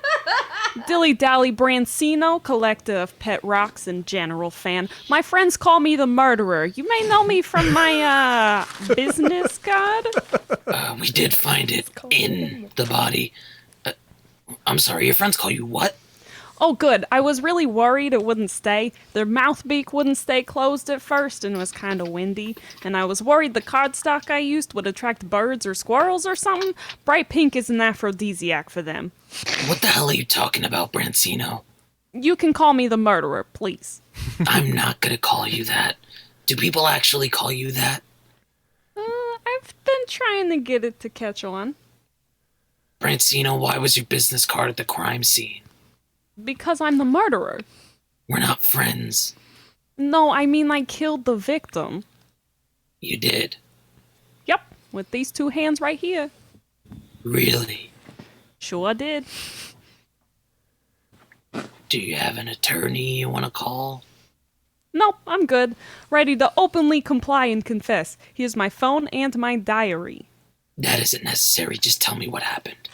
Dilly Dally Brancino, collector of pet rocks and general fan. My friends call me the murderer. You may know me from my, business card. We did find it in the body. I'm sorry, your friends call you what? Oh, good. I was really worried it wouldn't stay. Their mouth beak wouldn't stay closed at first and was kind of windy. And I was worried the cardstock I used would attract birds or squirrels or something. Bright pink is an aphrodisiac for them. What the hell are you talking about, Brancino? You can call me the murderer, please. I'm not gonna call you that. Do people actually call you that? I've been trying to get it to catch on. Brancino, why was your business card at the crime scene? Because I'm the murderer. We're not friends. No, I mean I killed the victim. You did? Yep, with these two hands right here. Really? Sure did. Do you have an attorney you want to call? Nope, I'm good. Ready to openly comply and confess. Here's my phone and my diary. That isn't necessary. Just tell me what happened.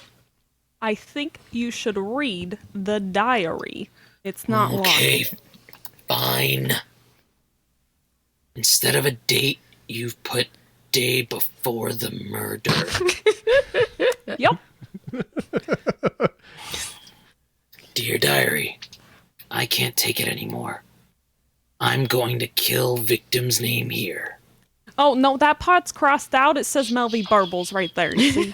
I think you should read the diary. It's not Okay, long. fine. Instead of a date, you've put day before the murder. Yep. Dear diary, I can't take it anymore. I'm going to kill victim's name here. Oh, no, that part's crossed out. It says Melvy Burbles right there, you see?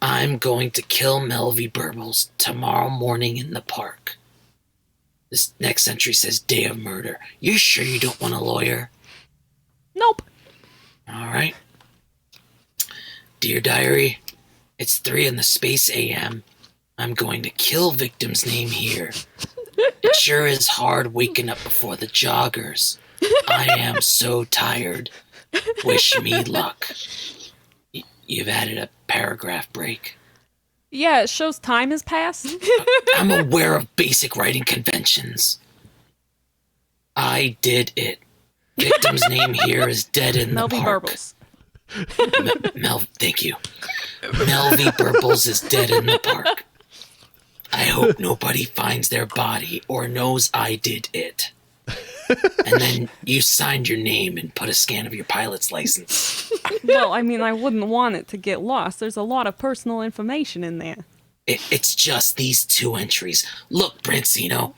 I'm going to kill Melvy Burbles tomorrow morning in the park. This next entry says day of murder. You're sure you don't want a lawyer? Nope. All right. Dear diary, it's 3 in the space AM. I'm going to kill victim's name here. It sure is hard waking up before the joggers. I am so tired. Wish me luck. You've added a paragraph break. Yeah, it shows time has passed. I'm aware of basic writing conventions. I did it. Victim's name here is dead in the Melvy park. Burbles. Thank you. Melvy Burbles is dead in the park. I hope nobody finds their body or knows I did it. And then you signed your name and put a scan of your pilot's license. Well, I mean, I wouldn't want it to get lost. There's a lot of personal information in there. It's just these 2 entries. Look, Brancino,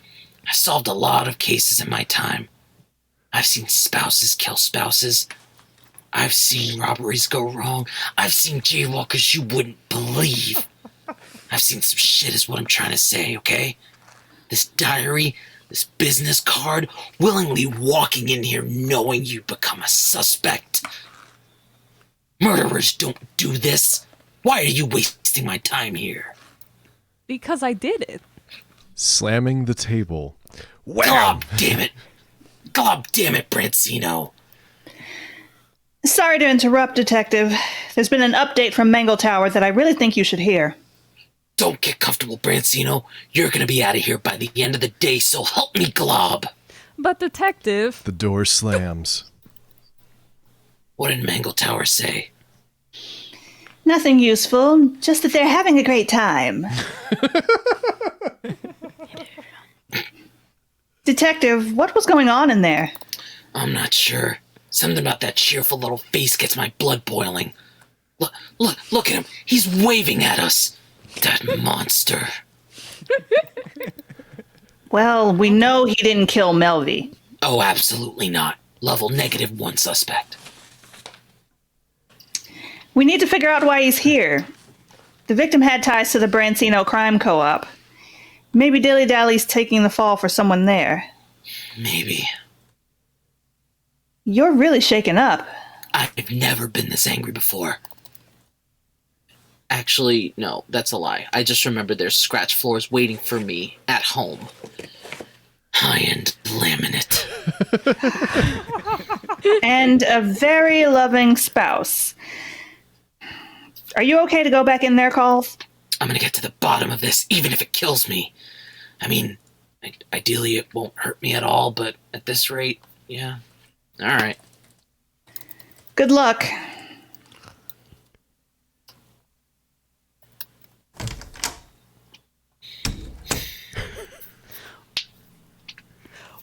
I've solved a lot of cases in my time. I've seen spouses kill spouses. I've seen robberies go wrong. I've seen jaywalkers you wouldn't believe. I've seen some shit is what I'm trying to say, okay? This diary, this business card, willingly walking in here knowing you become a suspect. Murderers don't do this. Why are you wasting my time here? Because I did it. Slamming the table. Wham! God damn it, Brancino. Sorry to interrupt, Detective. There's been an update from Mangle Tower that I really think you should hear. Don't get comfortable, Brancino. You're gonna be out of here by the end of the day, so help me, Glob. But Detective... The door slams. What did Mangle Tower say? Nothing useful, just that they're having a great time. Detective, what was going on in there? I'm not sure. Something about that cheerful little face gets my blood boiling. Look at him. He's waving at us. That monster. Well, we know he didn't kill Melvi. Oh, absolutely not. Level -1 suspect. We need to figure out why he's here. The victim had ties to the Brancino Crime Co-op. Maybe Dilly Dally's taking the fall for someone there. Maybe. You're really shaken up. I've never been this angry before. Actually, no, that's a lie. I just remembered there's scratch floors waiting for me at home. High-end laminate. And a very loving spouse. Are you okay to go back in there, Calls? I'm gonna get to the bottom of this, even if it kills me. I mean, ideally it won't hurt me at all, but at this rate, yeah. Alright. Good luck.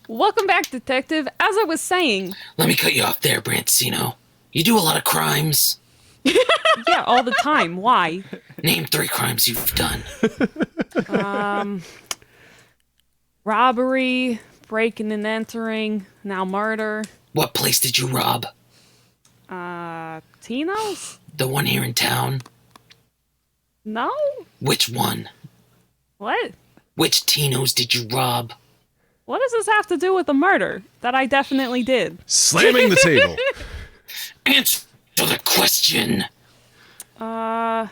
Welcome back, Detective. As I was saying... Let me cut you off there, Brancino. You do a lot of crimes. Yeah, all the time. Why? Name 3 crimes you've done. Robbery, breaking and entering, now murder. What place did you rob? Tino's? The one here in town? No? Which one? What? Which Tino's did you rob? What does this have to do with the murder that I definitely did? Slamming the table. Answer the question. The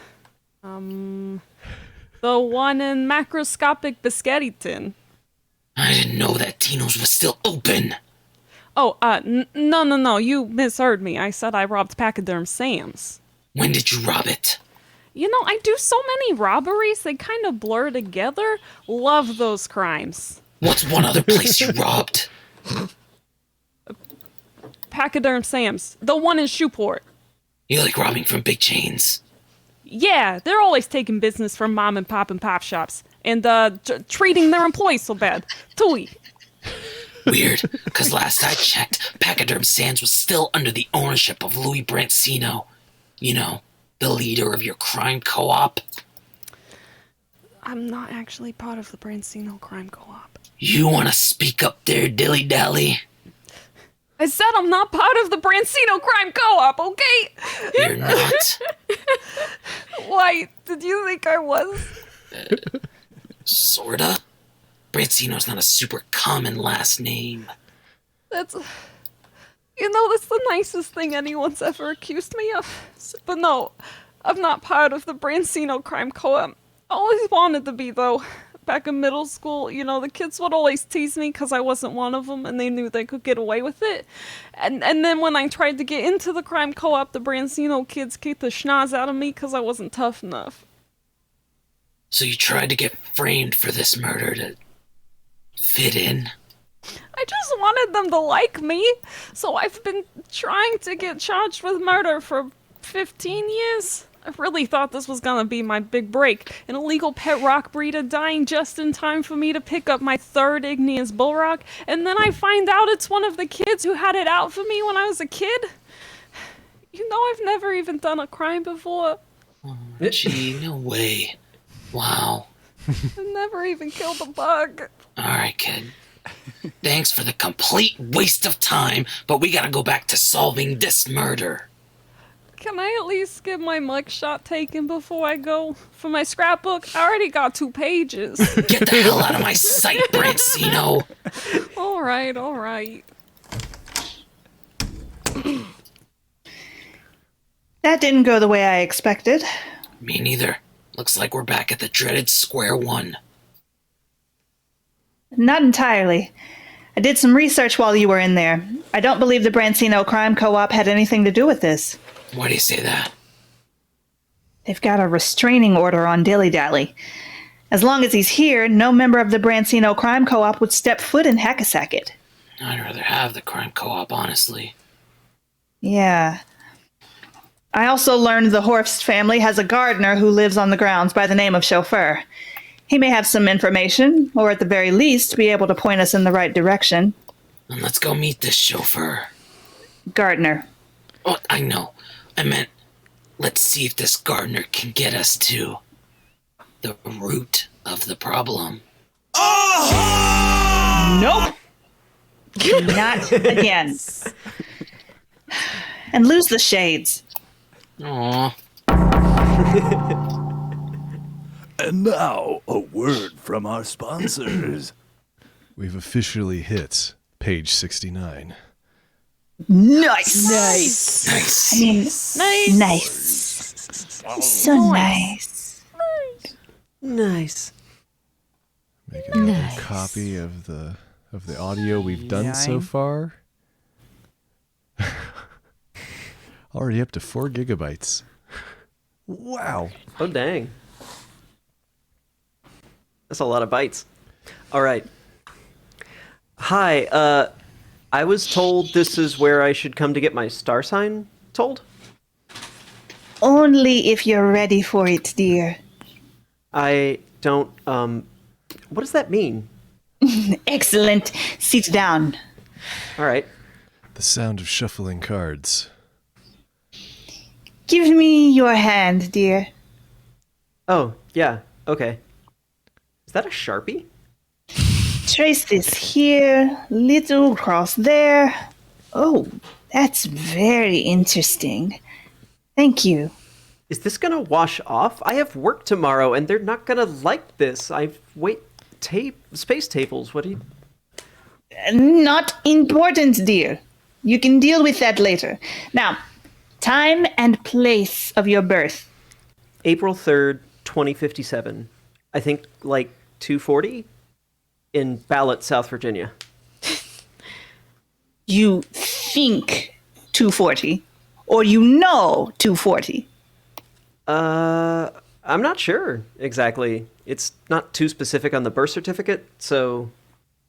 one in macroscopic biscotti tin. I didn't know that Tino's was still open. Oh, no, you misheard me. I said I robbed Pachyderm Sam's. When did you rob it? You know, I do so many robberies, they kind of blur together. Love those crimes. What's one other place you robbed? Pachyderm Sam's. The one in Shoeport. You like robbing from big chains? Yeah, they're always taking business from mom and pop shops. And, treating their employees so bad. Tui. Weird, because last I checked, Pachyderm Sands was still under the ownership of Louis Brancino. You know, the leader of your crime co-op. I'm not actually part of the Brancino Crime Co-op. You want to speak up there, Dilly Dally? I said I'm not part of the Brancino Crime Co-op, okay? You're not? Why? Did you think I was? Sorta. Brancino's not a super common last name. That's the nicest thing anyone's ever accused me of. But no, I'm not part of the Brancino Crime Co-op. I always wanted to be, though. Back in middle school, the kids would always tease me because I wasn't one of them, and they knew they could get away with it. And then when I tried to get into the crime co-op, the Brancino kids kicked the schnoz out of me because I wasn't tough enough. So you tried to get framed for this murder to fit in? I just wanted them to like me, so I've been trying to get charged with murder for 15 years. I really thought this was gonna be my big break. An illegal pet rock breeder dying just in time for me to pick up my 3rd igneous bull rock, and then I find out it's one of the kids who had it out for me when I was a kid. I've never even done a crime before. Oh, gee, no way. Wow. I've never even killed a bug. Alright, kid. Thanks for the complete waste of time, but we gotta go back to solving this murder. Can I at least get my mugshot taken before I go? For my scrapbook, I already got 2 pages. Get the hell out of my sight, Brancino. All right. That didn't go the way I expected. Me neither. Looks like we're back at the dreaded square one. Not entirely. I did some research while you were in there. I don't believe the Brancino Crime Co-op had anything to do with this. Why do you say that? They've got a restraining order on Dilly Dally. As long as he's here, no member of the Brancino Crime Co-op would step foot in Hackensack. I'd rather have the crime co-op, honestly. Yeah. I also learned the Horst family has a gardener who lives on the grounds by the name of Chauffeur. He may have some information, or at the very least, be able to point us in the right direction. Then let's go meet this chauffeur. Gardener. Oh, I know. I meant, let's see if this gardener can get us to the root of the problem. Nope! Not again. And lose the shades. Aww. And now, a word from our sponsors. We've officially hit page 69. Nice! Nice. I mean, nice. So nice. Nice. Make another copy of the audio we've done so far. Already up to 4 gigabytes. Wow. Oh, dang. That's a lot of bytes. All right. Hi, I was told this is where I should come to get my star sign told. Only if you're ready for it, dear. I don't, what does that mean? Excellent. Sit down. All right. The sound of shuffling cards. Give me your hand, dear. Oh, yeah, okay. Is that a Sharpie? Trace this here, little cross there. Oh, that's very interesting. Thank you. Is this gonna wash off? I have work tomorrow and they're not gonna like this. Space tables, what do you... Not important, dear. You can deal with that later. Now, time and place of your birth. April 3rd, 2057. I think, like, 240? In Ballot, South Virginia. You think 240, or you know 240. I'm not sure exactly. It's not too specific on the birth certificate, so...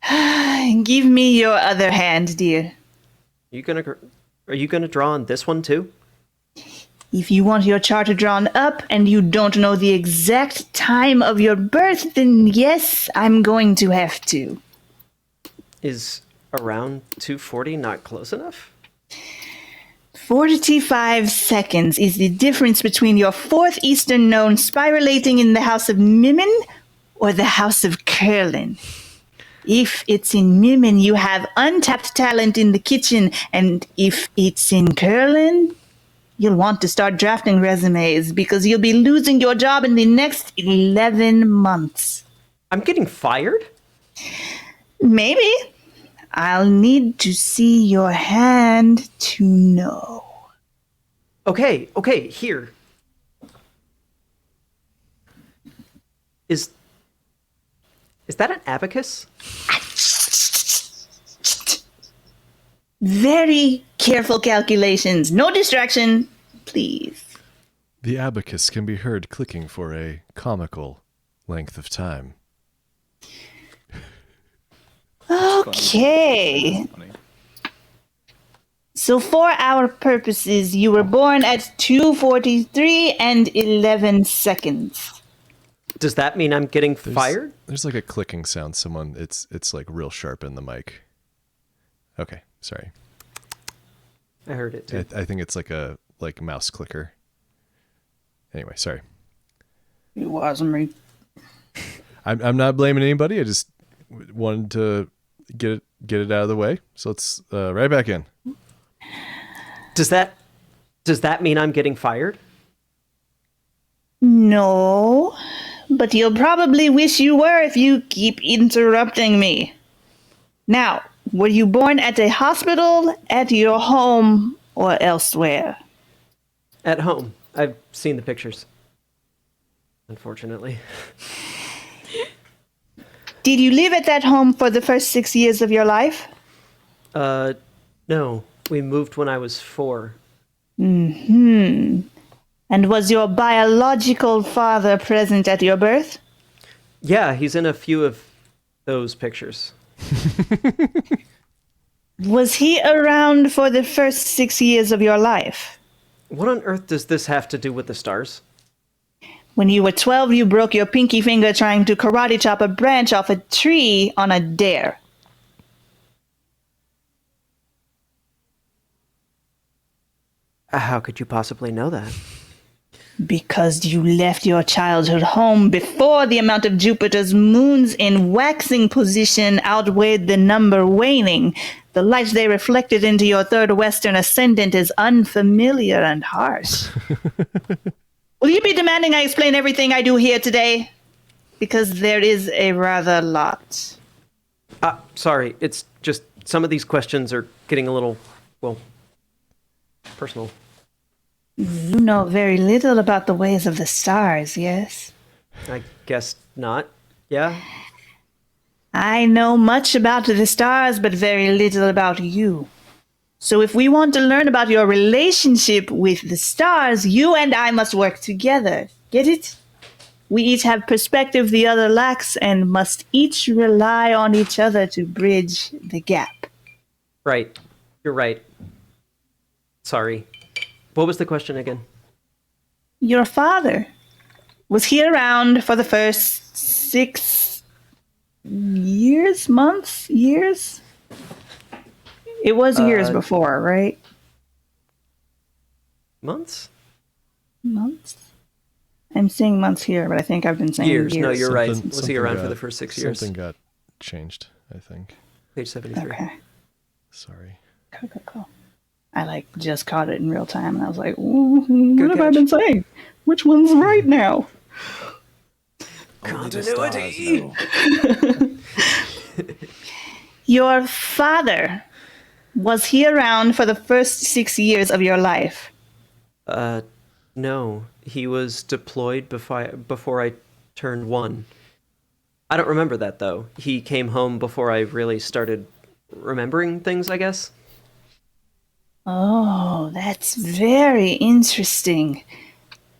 Give me your other hand, dear. Are you gonna draw on this one, too? If you want your charter drawn up and you don't know the exact time of your birth, then yes, I'm going to have to. Is around 240 not close enough? 45 seconds is the difference between your 4th Eastern known spiralating in the House of Mimmin or the House of Curlin. If it's in Mimmin, you have untapped talent in the kitchen, and if it's in Curlin, you'll want to start drafting resumes because you'll be losing your job in the next 11 months. I'm getting fired? Maybe. I'll need to see your hand to know. Okay, here. Is that an abacus? Very careful calculations. No distraction, please. The abacus can be heard clicking for a comical length of time. Okay. So for our purposes, you were born at 2:43 and 11 seconds. Does that mean I'm getting fired? There's like a clicking sound. It's like real sharp in the mic. Okay, sorry. I heard it too. I think it's like a mouse clicker. Anyway, sorry. It wasn't me. I'm not blaming anybody. I just wanted to get it out of the way. So let's right back in. Does that Does that mean I'm getting fired? No, but you'll probably wish you were if you keep interrupting me. Now, were you born at a hospital, at your home, or elsewhere? At home. I've seen the pictures. Unfortunately. Did you live at that home for the first 6 years of your life? No. We moved when I was 4. And was your biological father present at your birth? Yeah, he's in a few of those pictures. Was he around for the first 6 years of your life? What on earth does this have to do with the stars? When you were 12, you broke your pinky finger trying to karate chop a branch off a tree on a dare. How could you possibly know that? Because you left your childhood home before the amount of Jupiter's moons in waxing position outweighed the number waning. The light they reflected into your third western ascendant is unfamiliar and harsh. Will you be demanding I explain everything I do here today? Because there is a rather lot. Sorry, it's just some of these questions are getting a little, well, personal. You know very little about the ways of the stars, yes? I guess not. Yeah? I know much about the stars, but very little about you. So if we want to learn about your relationship with the stars, you and I must work together. Get it? We each have perspective the other lacks and must each rely on each other to bridge the gap. Right. You're right. Sorry. What was the question again? Your father. Was he around for the first 6 years? Months? Years? It was years before, right? Months? Months? I'm saying months here, but I think I've been saying years. No, you're right. Something- Was he around for got- the first 6 years? Something got changed, I think. Page 73. Okay. Sorry. Cool. I just caught it in real time, and I was like, "Ooh, what have I catch. been saying? Which one's right now?" Only the stars know. Your father, was he around for the first 6 years of your life? No. He was deployed before I turned 1. I don't remember that, though. He came home before I really started remembering things, I guess. Oh, that's very interesting.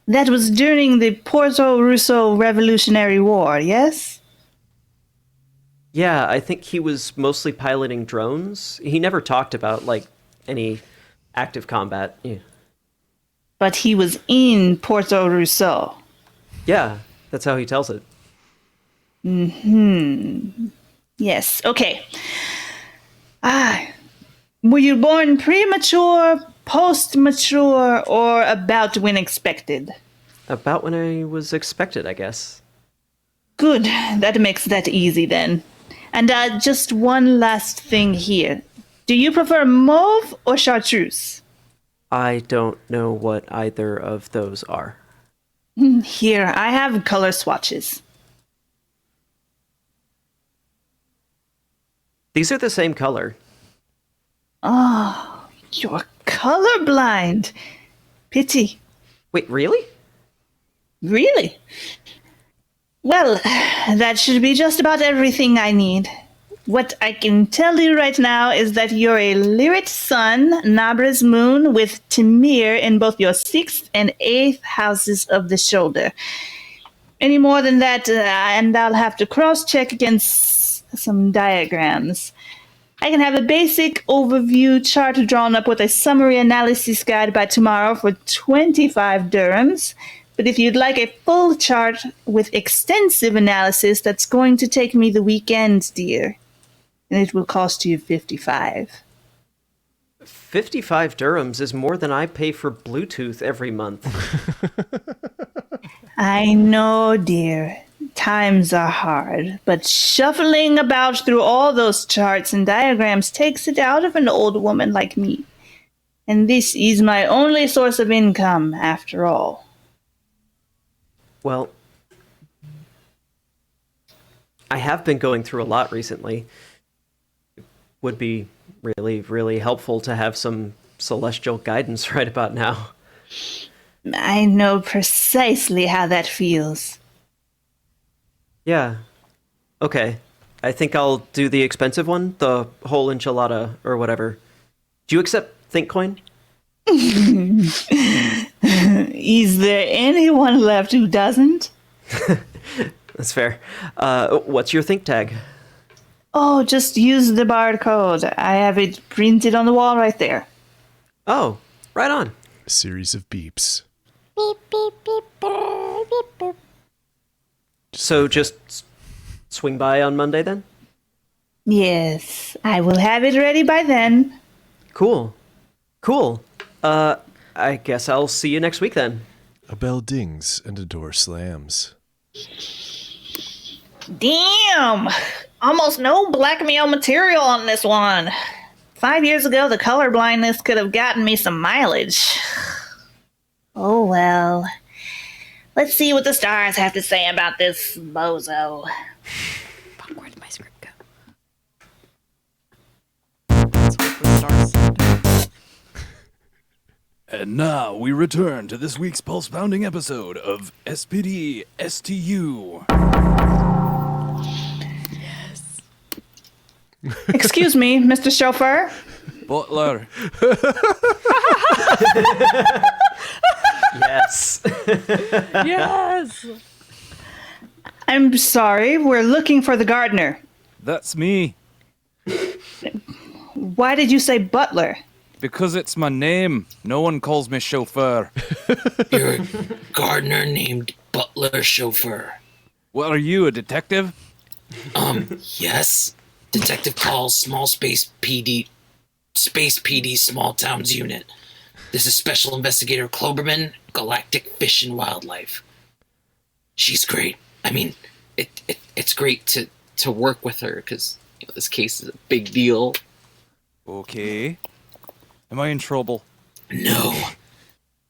That was during the Porto Russo Revolutionary War, yes? Yeah, I think he was mostly piloting drones. He never talked about, any active combat. Yeah. But he was in Porto Russo. Yeah, that's how he tells it. Yes, okay. Were you born premature, post-mature, or about when expected? About when I was expected, I guess. Good, that makes that easy then. And just one last thing here. Do you prefer mauve or chartreuse? I don't know what either of those are. Here, I have color swatches. These are the same color. Oh, you're colorblind. Pity. Wait, really? Really? Well, that should be just about everything I need. What I can tell you right now is that you're a Lyrit sun, Nabra's moon, with Timir in both your 6th and 8th houses of the shoulder. Any more than that, and I'll have to cross-check against some diagrams. I can have a basic overview chart drawn up with a summary analysis guide by tomorrow for 25 dirhams. But if you'd like a full chart with extensive analysis, that's going to take me the weekend, dear. And it will cost you 55. 55 dirhams is more than I pay for Bluetooth every month. I know, dear. Times are hard, but shuffling about through all those charts and diagrams takes it out of an old woman like me. And this is my only source of income, after all. Well, I have been going through a lot recently. It would be really, really helpful to have some celestial guidance right about now. I know precisely how that feels. Yeah. Okay. I think I'll do the expensive one, the whole enchilada or whatever. Do you accept ThinkCoin? Is there anyone left who doesn't? That's fair. What's your Think tag? Oh, just use the barcode. I have it printed on the wall right there. Oh, right on. A series of beeps. So just swing by on Monday then? Yes, I will have it ready by then. Cool. I guess I'll see you next week then. A bell dings and a door slams. Damn! Almost no blackmail material on this one. 5 years ago, the color blindness could have gotten me some mileage. Oh well. Let's see what the stars have to say about this bozo. Fuck, where did my script go? That's what the stars said. And now we return to this week's pulse-pounding episode of SPD STU. Excuse me, Mr. Chauffeur? Butler. Yes. Yes! I'm sorry, we're looking for the gardener. That's me. Why did you say butler? Because it's my name. No one calls me chauffeur. You're a gardener named Butler Chauffeur. What are you, a detective? Yes. Detective calls Small Space PD Small Towns Unit. This is Special Investigator Kloberman, Galactic Fish and Wildlife. She's great. I mean, it's great to work with her because this case is a big deal. Okay. Am I in trouble? No.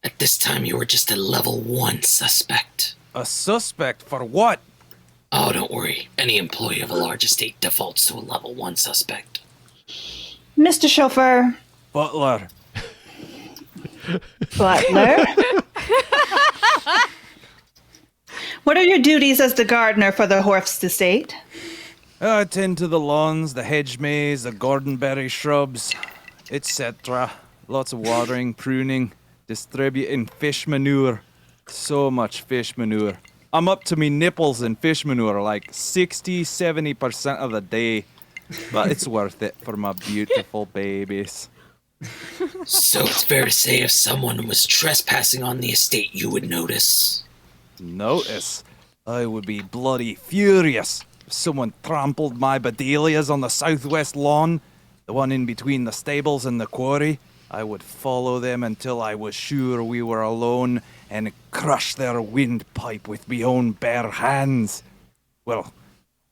At this time, you were just a level 1 suspect. A suspect for what? Oh, don't worry. Any employee of a large estate defaults to a level 1 suspect. Mr. Chauffeur. Butler. Butler? What are your duties as the gardener for the Horfst estate? I tend to the lawns, the hedge maze, the gordonberry shrubs, etc. Lots of watering, pruning, distributing fish manure. So much fish manure. I'm up to me nipples in fish manure like 60-70% of the day. But it's worth it for my beautiful babies. So it's fair to say if someone was trespassing on the estate, you would notice. Notice? I would be bloody furious if someone trampled my bedelias on the southwest lawn, the one in between the stables and the quarry. I would follow them until I was sure we were alone and crush their windpipe with my own bare hands. Well,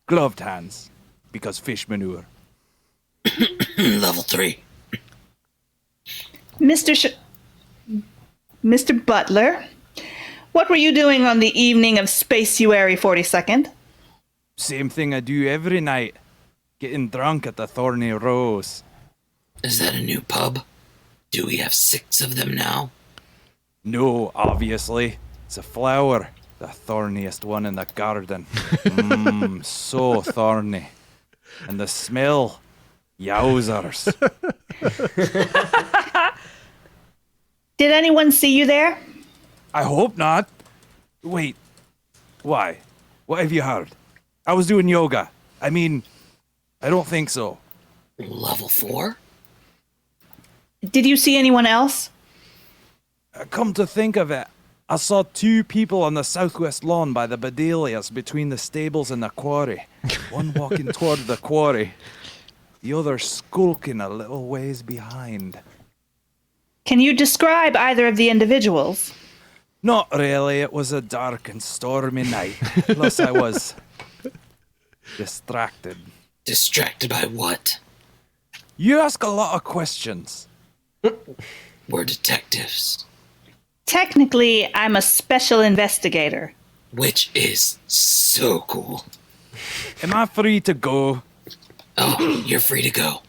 gloved hands, because fish manure. Level 3. Mr. Butler, what were you doing on the evening of Spacetuary 42nd? Same thing I do every night. Getting drunk at the Thorny Rose. Is that a new pub? Do we have 6 of them now? No, obviously. It's a flower. The thorniest one in the garden. So thorny. And the smell. Yowzers. Did anyone see you there? I hope not. Wait. Why? What have you heard? I was doing yoga. I mean, I don't think so. Level 4? Did you see anyone else? Come to think of it, I saw 2 people on the southwest lawn by the bedelias between the stables and the quarry. One walking toward the quarry, the other skulking a little ways behind. Can you describe either of the individuals? Not really, it was a dark and stormy night. Plus I was distracted. Distracted by what? You ask a lot of questions. We're detectives, Technically, I'm a special investigator. which is so cool. Am I free to go? Oh, you're free to go.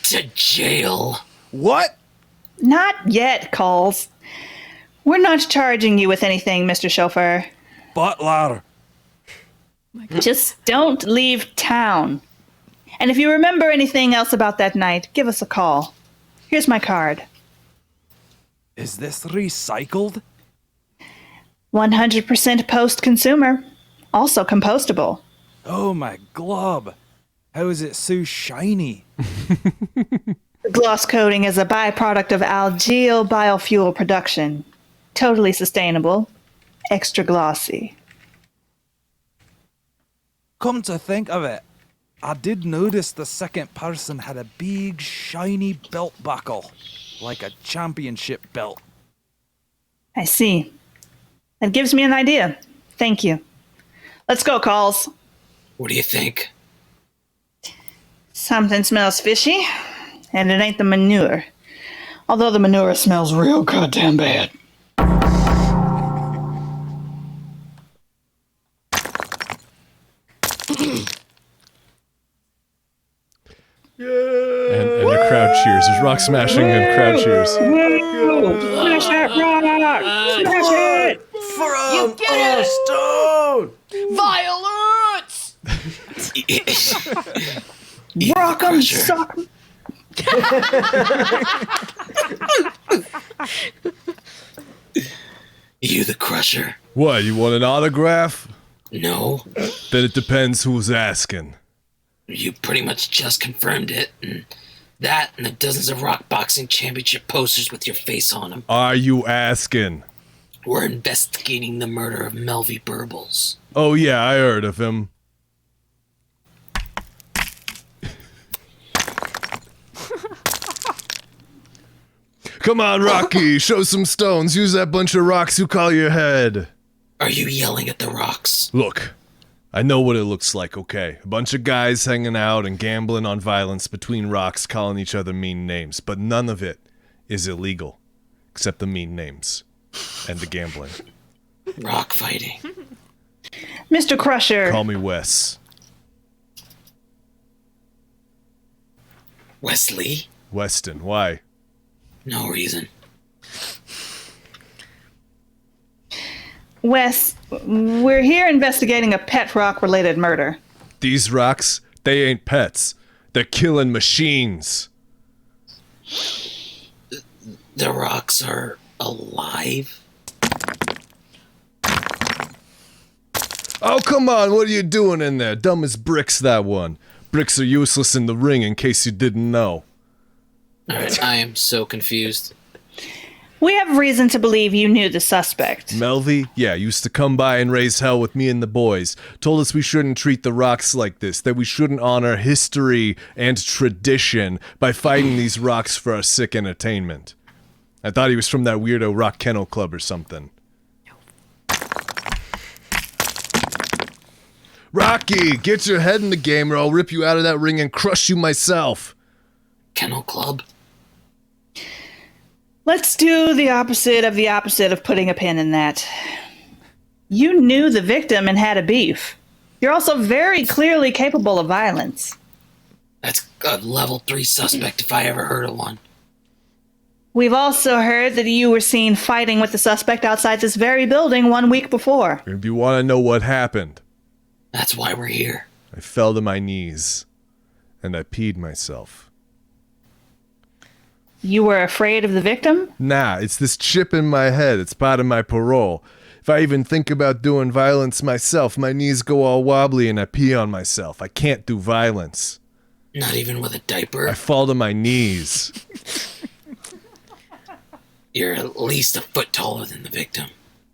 To jail. What? Not yet, Coles. We're not charging you with anything, Mr. Chauffeur. Butler. Just don't leave town. And if you remember anything else about that night, give us a call. Here's my card. Is this recycled? 100% post-consumer. Also compostable. Oh, my glob. How is it so shiny? The gloss coating is a byproduct of algae biofuel production. Totally sustainable. Extra glossy. Come to think of it, I did notice the second person had a big, shiny belt buckle, like a championship belt. I see. That gives me an idea. Thank you. Let's go, Calls. What do you think? Something smells fishy, and it ain't the manure. Although the manure smells real goddamn bad. And the crowd cheers. There's rock smashing and crowd cheers. Smash that rock! Smash it! From a stone! Violence! Rock 'em, suck 'em. You the Crusher? What, you want an autograph? No. Then it depends who's asking. You pretty much just confirmed it. And that and the dozens of rock boxing championship posters with your face on them. Are you asking? We're investigating the murder of Melvy Burbles. Oh yeah, I heard of him. Come on, Rocky, show some stones. Use that bunch of rocks you call your head. Are you yelling at the rocks? Look, I know what it looks like, okay? A bunch of guys hanging out and gambling on violence between rocks, calling each other mean names. But none of it is illegal, except the mean names and the gambling. Rock fighting. Mr. Crusher. Call me Wes. Wesley? Weston, why? No reason. Wes, we're here investigating a pet rock-related murder. These rocks, they ain't pets. They're killing machines. The rocks are alive? Oh, come on, what are you doing in there? Dumb as bricks, that one. Bricks are useless in the ring, in case you didn't know. Alright, I am so confused. We have reason to believe you knew the suspect. Melvy, yeah, used to come by and raise hell with me and the boys. Told us we shouldn't treat the rocks like this, that we shouldn't honor history and tradition by fighting these rocks for our sick entertainment. I thought he was from that weirdo rock kennel club or something. Rocky, get your head in the game or I'll rip you out of that ring and crush you myself. Kennel Club? Let's do the opposite of putting a pin in that. You knew the victim and had a beef. You're also very clearly capable of violence. That's a level 3 suspect if I ever heard of one. We've also heard that you were seen fighting with the suspect outside this very building 1 week before. If you want to know what happened, That's why we're here. I fell to my knees and I peed myself. You were afraid of the victim? Nah, it's this chip in my head. It's part of my parole. If I even think about doing violence myself, my knees go all wobbly and I pee on myself. I can't do violence. Not even with a diaper? I fall to my knees. You're at least a foot taller than the victim.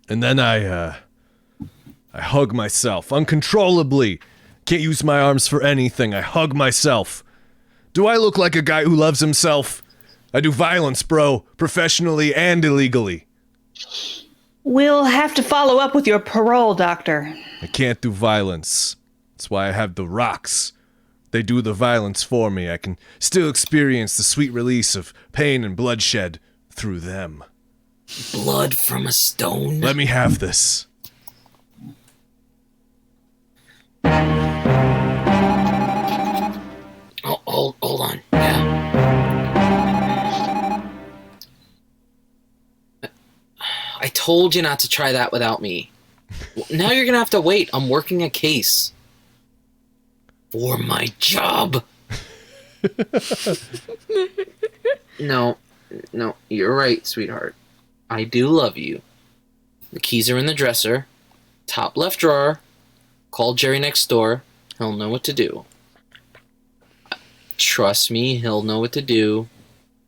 And then I hug myself uncontrollably. Can't use my arms for anything. I hug myself. Do I look like a guy who loves himself? I do violence, bro, professionally and illegally. We'll have to follow up with your parole, Doctor. I can't do violence. That's why I have the rocks. They do the violence for me. I can still experience the sweet release of pain and bloodshed through them. Blood from a stone? Let me have this. Oh, hold on. Yeah. I told you not to try that without me. Now you're gonna have to wait. I'm working a case. For my job. No, you're right, sweetheart. I do love you. The keys are in the dresser. Top left drawer. Call Jerry next door. He'll know what to do. Trust me, he'll know what to do.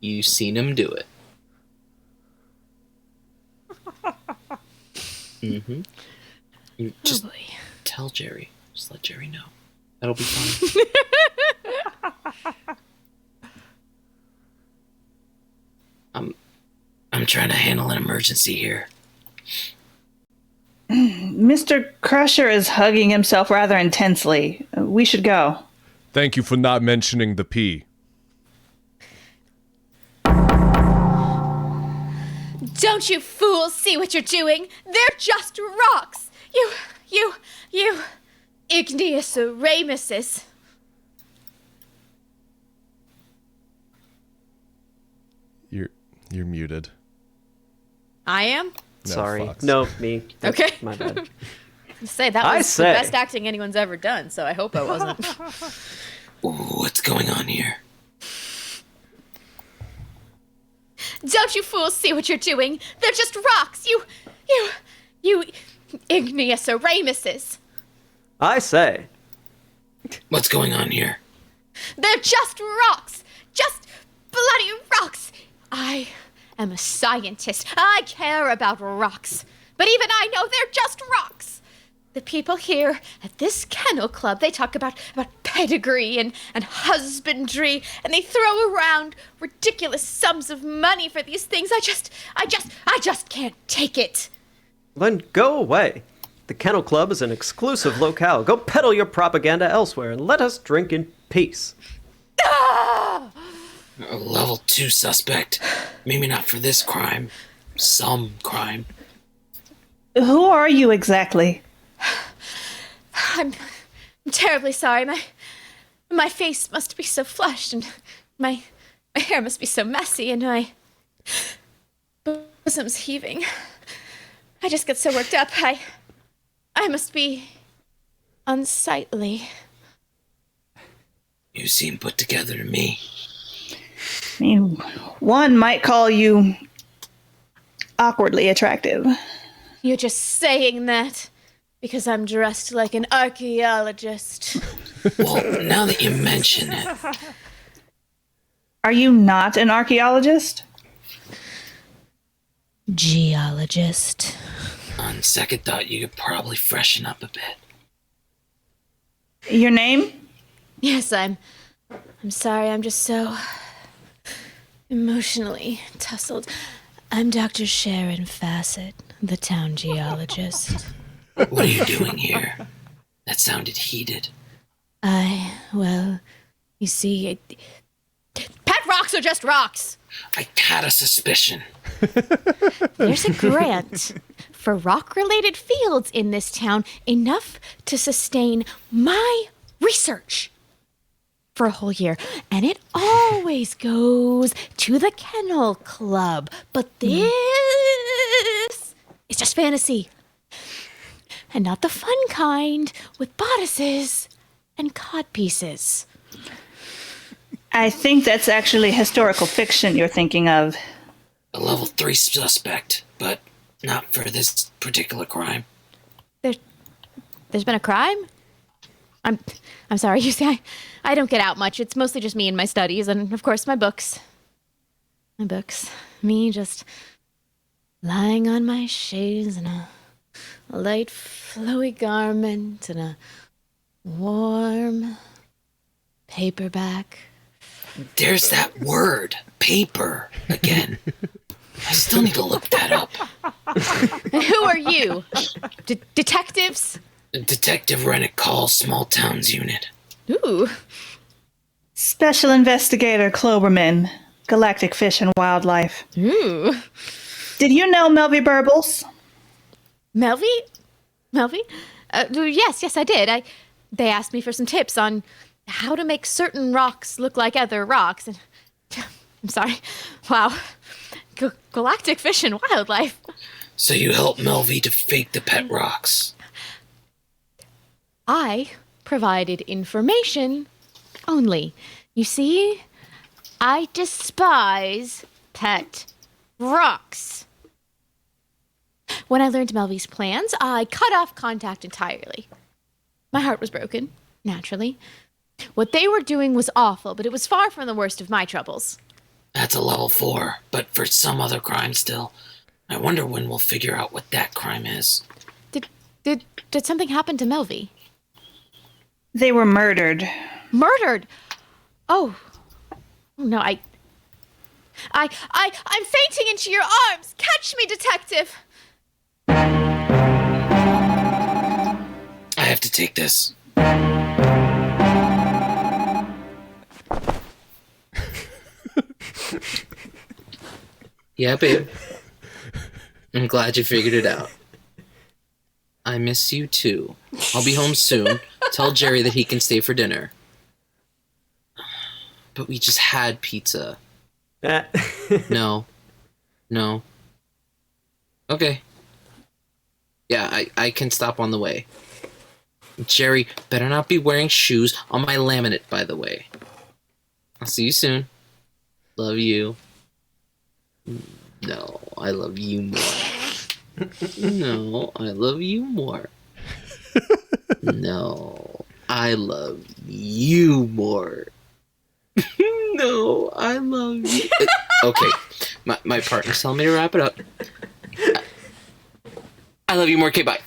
You've seen him do it. Mm-hmm. You just tell Jerry. Just let Jerry know. That'll be fine. I'm trying to handle an emergency here. Mr. Crusher is hugging himself rather intensely. We should go. Thank you for not mentioning the P. Don't you fools see what you're doing? They're just rocks. You, igneous ramuses. You're muted. I am? No, Sorry. Fox. No, me. That's Okay. My bad. Say that was the best acting anyone's ever done, so I hope I wasn't. What's going on here? Don't you fools see what you're doing? They're just rocks. You igneous ramuses. I say. What's going on here? They're just rocks. Just bloody rocks. I am a scientist. I care about rocks. But even I know they're just rocks. The people here at this kennel club, they talk about pedigree and husbandry, and they throw around ridiculous sums of money for these things. I just can't take it. Then go away. The Kennel Club is an exclusive locale. Go peddle your propaganda elsewhere and let us drink in peace. Ah! A level 2 suspect. Maybe not for this crime. Some crime. Who are you exactly? I'm terribly sorry. My face must be so flushed, and my hair must be so messy, and my bosom's heaving. I just get so worked up. I must be unsightly. You seem put together to me. I mean, one might call you awkwardly attractive. You're just saying that because I'm dressed like an archaeologist. Well, now that you mention it. Are you not an archaeologist? Geologist. On second thought, you could probably freshen up a bit. Your name? Yes, I'm sorry, I'm just so emotionally tussled. I'm Dr. Sharon Fassett, the town geologist. What are you doing here? That sounded heated. Well, you see, pet rocks are just rocks. I had a suspicion. There's a grant for rock-related fields in this town, enough to sustain my research for a whole year. And it always goes to the Kennel Club. But this is just fantasy. And not the fun kind with bodices and codpieces. I think that's actually historical fiction you're thinking of. A level 3 suspect, but not for this particular crime. There's been a crime? I'm sorry, you see, I don't get out much. It's mostly just me and my studies, and of course my books. My books. Me just lying on my shades in a light, flowy garment and a warm paperback. There's that word, paper, again. I still need to look that up. And who are you? Detectives? Detective Rennick Call's Small Towns Unit. Ooh. Special Investigator Kloberman, Galactic Fish and Wildlife. Ooh. Did you know Melvy Burbles? Melvy? Yes, I did. They asked me for some tips on how to make certain rocks look like other rocks. And I'm sorry. Wow. Galactic Fish and Wildlife. So you helped Melvy to fake the pet rocks. I provided information only. You see, I despise pet rocks. When I learned Melvy's plans, I cut off contact entirely. My heart was broken, naturally. What they were doing was awful, but it was far from the worst of my troubles. That's a level 4, but for some other crime still. I wonder when we'll figure out what that crime is. Did something happen to Melvy? They were murdered. Murdered? Oh no, I'm fainting into your arms. Catch me, detective. I have to take this. Yeah, babe. I'm glad you figured it out. I miss you too. I'll be home soon. Tell Jerry that he can stay for dinner. But we just had pizza. No. Okay. Yeah, I can stop on the way. Jerry, better not be wearing shoes on my laminate, by the way. I'll see you soon. Love you. No, I love you more. No, I love you more. No, I love you more. No, I love you. Okay, my partner's telling me to wrap it up. I love you more. Okay, bye.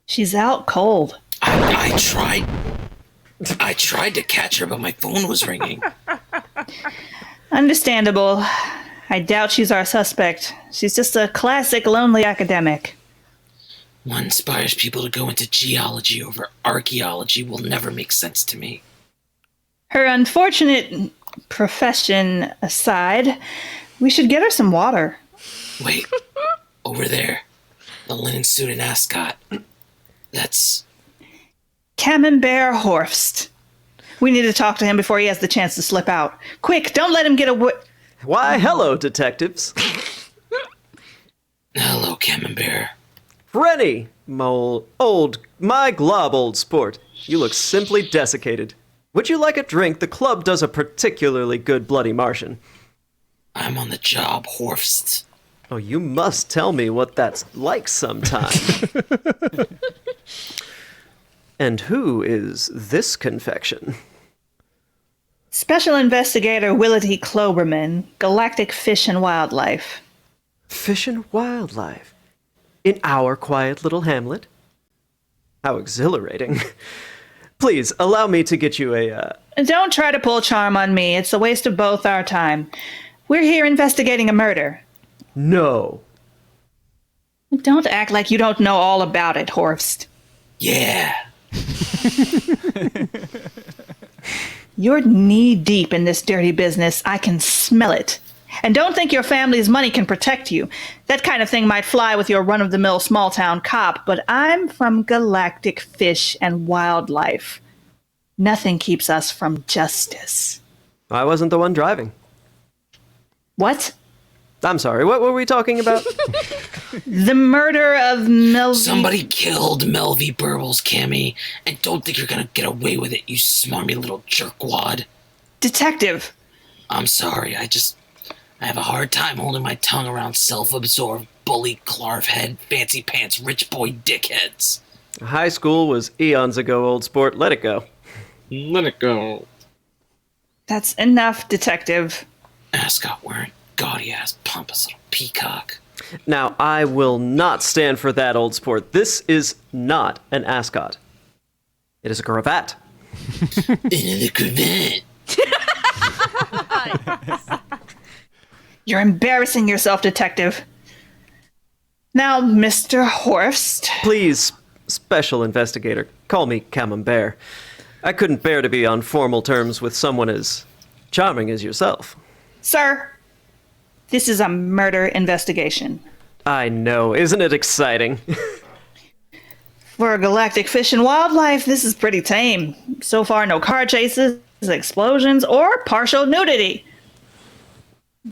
She's out cold. I tried to catch her, but my phone was ringing. Understandable. I doubt she's our suspect. She's just a classic lonely academic. What inspires people to go into geology over archaeology will never make sense to me. Her unfortunate profession aside, we should get her some water. Wait, over there, the linen suit and ascot. That's... Camembert Horst. We need to talk to him before he has the chance to slip out. Quick, don't let him get away. Why, hello, detectives. Hello, Camembert. Rennie, my glob, old sport. You look simply desiccated. Would you like a drink? The club does a particularly good Bloody Martian. I'm on the job, Horst. Oh, you must tell me what that's like sometime. And who is this confection? Special Investigator Willity Kloberman, Galactic Fish and Wildlife. Fish and wildlife? In our quiet little hamlet? How exhilarating. Please, allow me to get you a, Don't try to pull charm on me. It's a waste of both our time. We're here investigating a murder. No. Don't act like you don't know all about it, Horst. Yeah. You're knee-deep in this dirty business. I can smell it. And don't think your family's money can protect you. That kind of thing might fly with your run-of-the-mill small-town cop, but I'm from Galactic Fish and Wildlife. Nothing keeps us from justice. I wasn't the one driving. What? I'm sorry, what were we talking about? The murder of Melvy... Somebody killed Melvy Burbles, Cammy, and don't think you're gonna get away with it, you smarmy little jerkwad. Detective! I'm sorry, I have a hard time holding my tongue around self-absorbed, bully, clarf-head, fancy pants, rich boy dickheads. High school was eons ago, old sport. Let it go. Let it go. That's enough, Detective. Ascot wearing gaudy-ass, pompous little peacock. Now, I will not stand for that, old sport. This is not an ascot. It is a cravat. Another cravat. You're embarrassing yourself, Detective. Now, Mr. Horst. Please, Special investigator. Call me Camembert. I couldn't bear to be on formal terms with someone as charming as yourself. Sir, this is a murder investigation. I know, isn't it exciting? For galactic fish and wildlife, this is pretty tame. So far, no car chases, explosions, or partial nudity.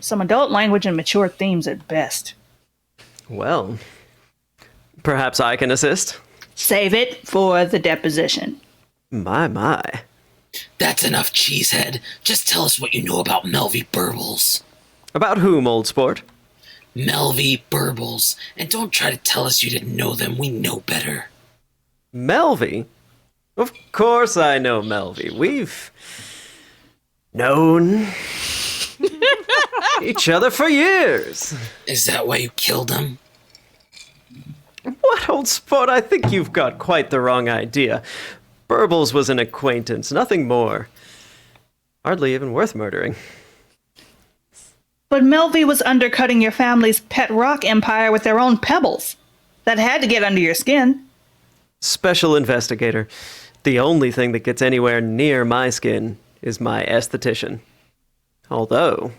Some adult language and mature themes at best. Well, perhaps I can assist? Save it for the deposition. My. That's enough, cheesehead. Just tell us what you know about Melvy Burbles. About whom, old sport? Melvy Burbles. And don't try to tell us you didn't know them. We know better. Melvy? Of course I know Melvy. We've known each other for years. Is that why you killed him? What, old sport? I think you've got quite the wrong idea. Burbles was an acquaintance, nothing more. Hardly even worth murdering. But Melvy was undercutting your family's pet rock empire with their own pebbles. That had to get under your skin. Special investigator. The only thing that gets anywhere near my skin is my esthetician. Although...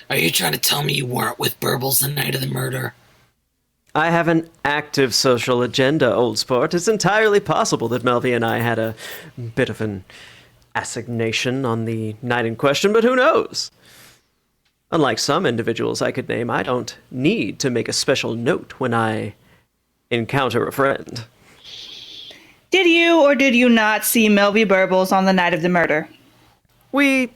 Are you trying to tell me you weren't with Burbles the night of the murder? I have an active social agenda, old sport. It's entirely possible that Melvy and I had a bit of an assignation on the night in question, but who knows? Unlike some individuals I could name, I don't need to make a special note when I encounter a friend. Did you or did you not see Melvy Burbles on the night of the murder? We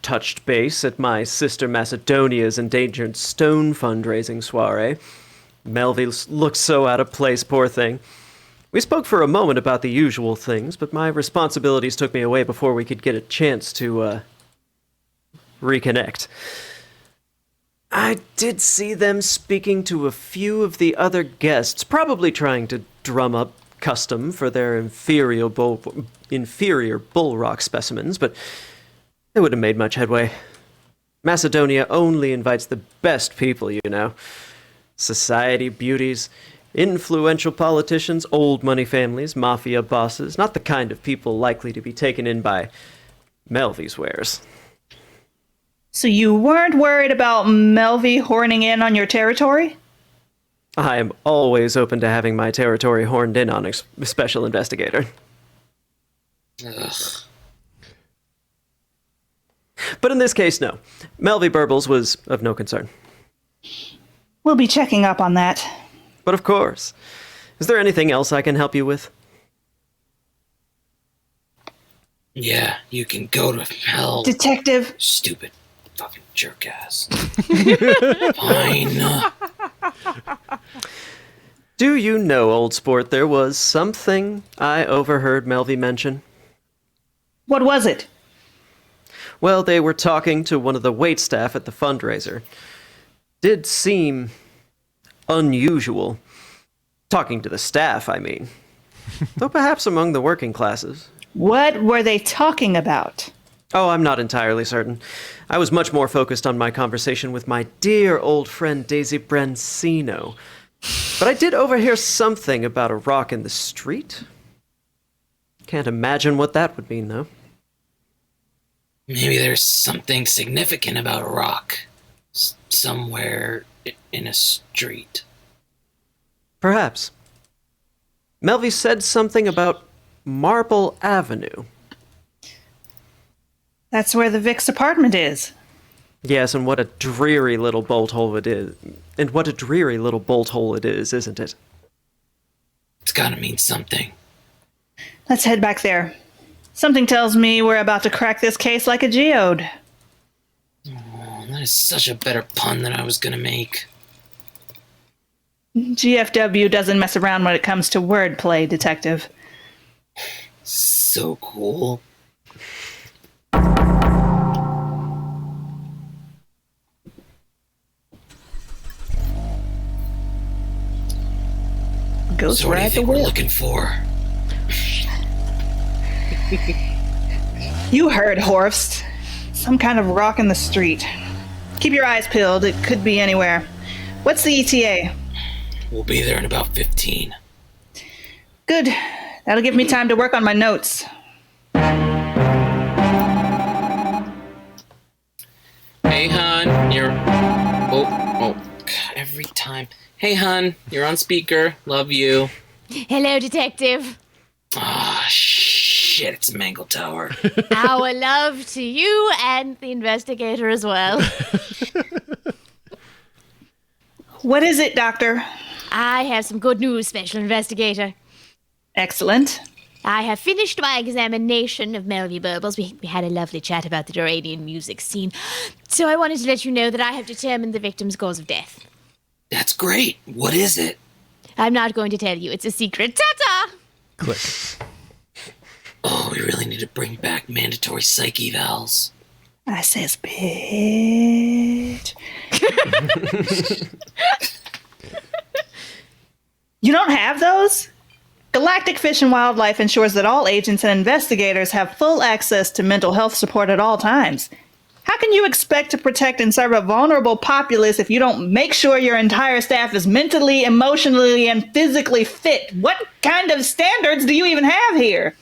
touched base at my sister Macedonia's endangered stone fundraising soiree. Melvy looked so out of place, poor thing. We spoke for a moment about the usual things, but my responsibilities took me away before we could get a chance to, reconnect. I did see them speaking to a few of the other guests, probably trying to drum up custom for their inferior bull rock specimens, but they wouldn't have made much headway. Macedonia only invites the best people, you know. Society beauties, influential politicians, old money families, mafia bosses, not the kind of people likely to be taken in by Melvy's wares. So you weren't worried about Melvy horning in on your territory? I am always open to having my territory horned in on, special investigator. Ugh. But in this case, no. Melvy Burbles was of no concern. We'll be checking up on that. But of course. Is there anything else I can help you with? Yeah, you can go to hell. Detective. Stupid fucking jerk ass. Fine. Do you know, old sport, there was something I overheard Melvy mention? What was it? Well, they were talking to one of the waitstaff at the fundraiser. Did seem unusual. Talking to the staff, I mean. Though perhaps among the working classes. What were they talking about? Oh, I'm not entirely certain. I was much more focused on my conversation with my dear old friend Daisy Brancino. But I did overhear something about a rock in the street. Can't imagine what that would mean, though. Maybe there's something significant about a rock. Somewhere in a street. Perhaps. Melvy said something about Marble Avenue. That's where the Vic's apartment is. Yes, and what a dreary little bolt hole it is. And what a dreary little bolt hole it is, isn't it? It's gotta mean something. Let's head back there. Something tells me we're about to crack this case like a geode. Oh, that is such a better pun than I was gonna make. GFW doesn't mess around when it comes to wordplay, Detective. So cool. Goes So what do you right the think we're whip. looking for? You heard, Horst. Some kind of rock in the street. Keep your eyes peeled. It could be anywhere. What's the ETA? We'll be there in about 15. Good. That'll give me time to work on my notes. Hey, hon, you're... Oh, every time. Hey, hon, you're on speaker. Love you. Hello, detective. Ah, shit, it's Mangle Tower. Our love to you and the investigator as well. What is it, Doctor? I have some good news, Special Investigator. Excellent. I have finished my examination of Melvie Burbles. We had a lovely chat about the Duranian music scene. So I wanted to let you know that I have determined the victim's cause of death. That's great. What is it? I'm not going to tell you. It's a secret. Ta-ta! Click. Oh, we really need to bring back mandatory psych evals. I says, bitch. You don't have those? Galactic Fish and Wildlife ensures that all agents and investigators have full access to mental health support at all times. How can you expect to protect and serve a vulnerable populace if you don't make sure your entire staff is mentally, emotionally, and physically fit? What kind of standards do you even have here?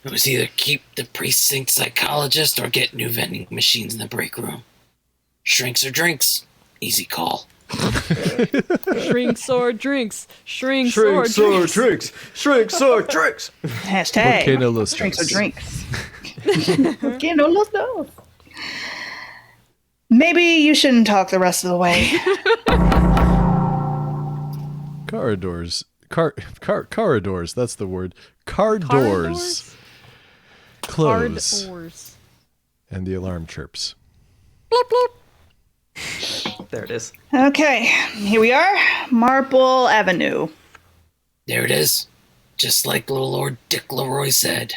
It was either keep the precinct psychologist or get new vending machines in the break room. Shrinks or drinks. Easy call. Shrinks or drinks. Shrinks or drinks. Shrinks or tricks. Hashtag. ¿Por qué no los Drinks or dos? drinks. ¿Por qué no los dos? Maybe you shouldn't talk the rest of the way. Corridors. Corridors, that's the word. Car doors. Close. Cardors. And the alarm chirps. There it is. Okay, here we are. Marple Avenue. There it is. Just like little Lord Dick Leroy said.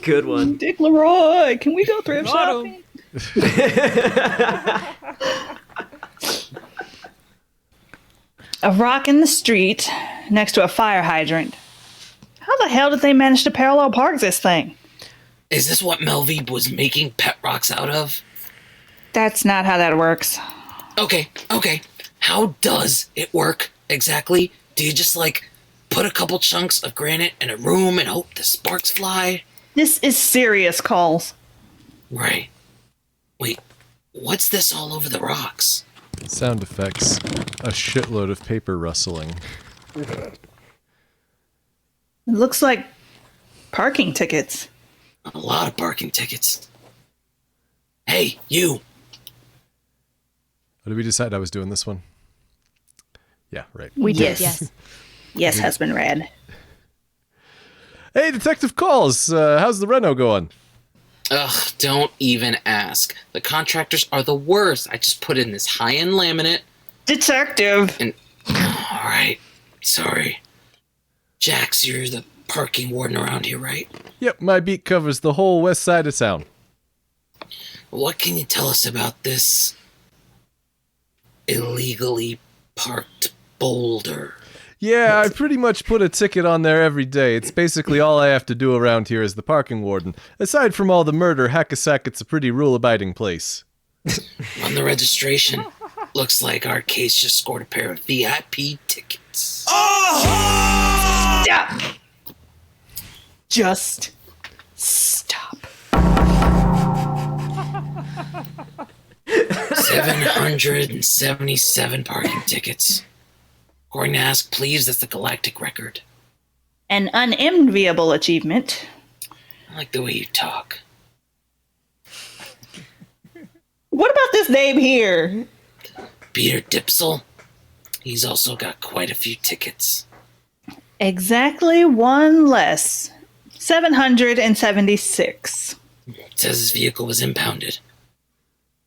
Good one. Dick Leroy, can we go thrift Got shopping? A rock in the street next to a fire hydrant. How the hell did they manage to parallel park this thing? Is this what Melvie was making pet rocks out of? That's not how that works. Okay. How does it work exactly? Do you just, put a couple chunks of granite in a room and hope the sparks fly? This is serious, Calls. Right. Wait, what's this all over the rocks? Sound effects. A shitload of paper rustling. It looks like parking tickets. A lot of parking tickets. Hey, you! Oh, did we decide I was doing this one? Yeah, right. We Yes. did, yes. Yes, husband Rad. Hey, Detective Calls! How's the reno going? Ugh, don't even ask. The contractors are the worst. I just put in this high-end laminate. Detective! And... Alright, sorry. Jax, you're the parking warden around here, right? Yep, my beat covers the whole west side of town. What can you tell us about this illegally parked boulder? Yeah, I pretty much put a ticket on there every day. It's basically all I have to do around here as the parking warden. Aside from all the murder, Hackensack, it's a pretty rule-abiding place. On the registration, looks like our case just scored a pair of VIP tickets. Stop! Just stop. 777 parking tickets. According to Ask Please, that's the galactic record. An unenviable achievement. I like the way you talk. What about this name here? Peter Dipsel? He's also got quite a few tickets. Exactly one less. 776. It says his vehicle was impounded.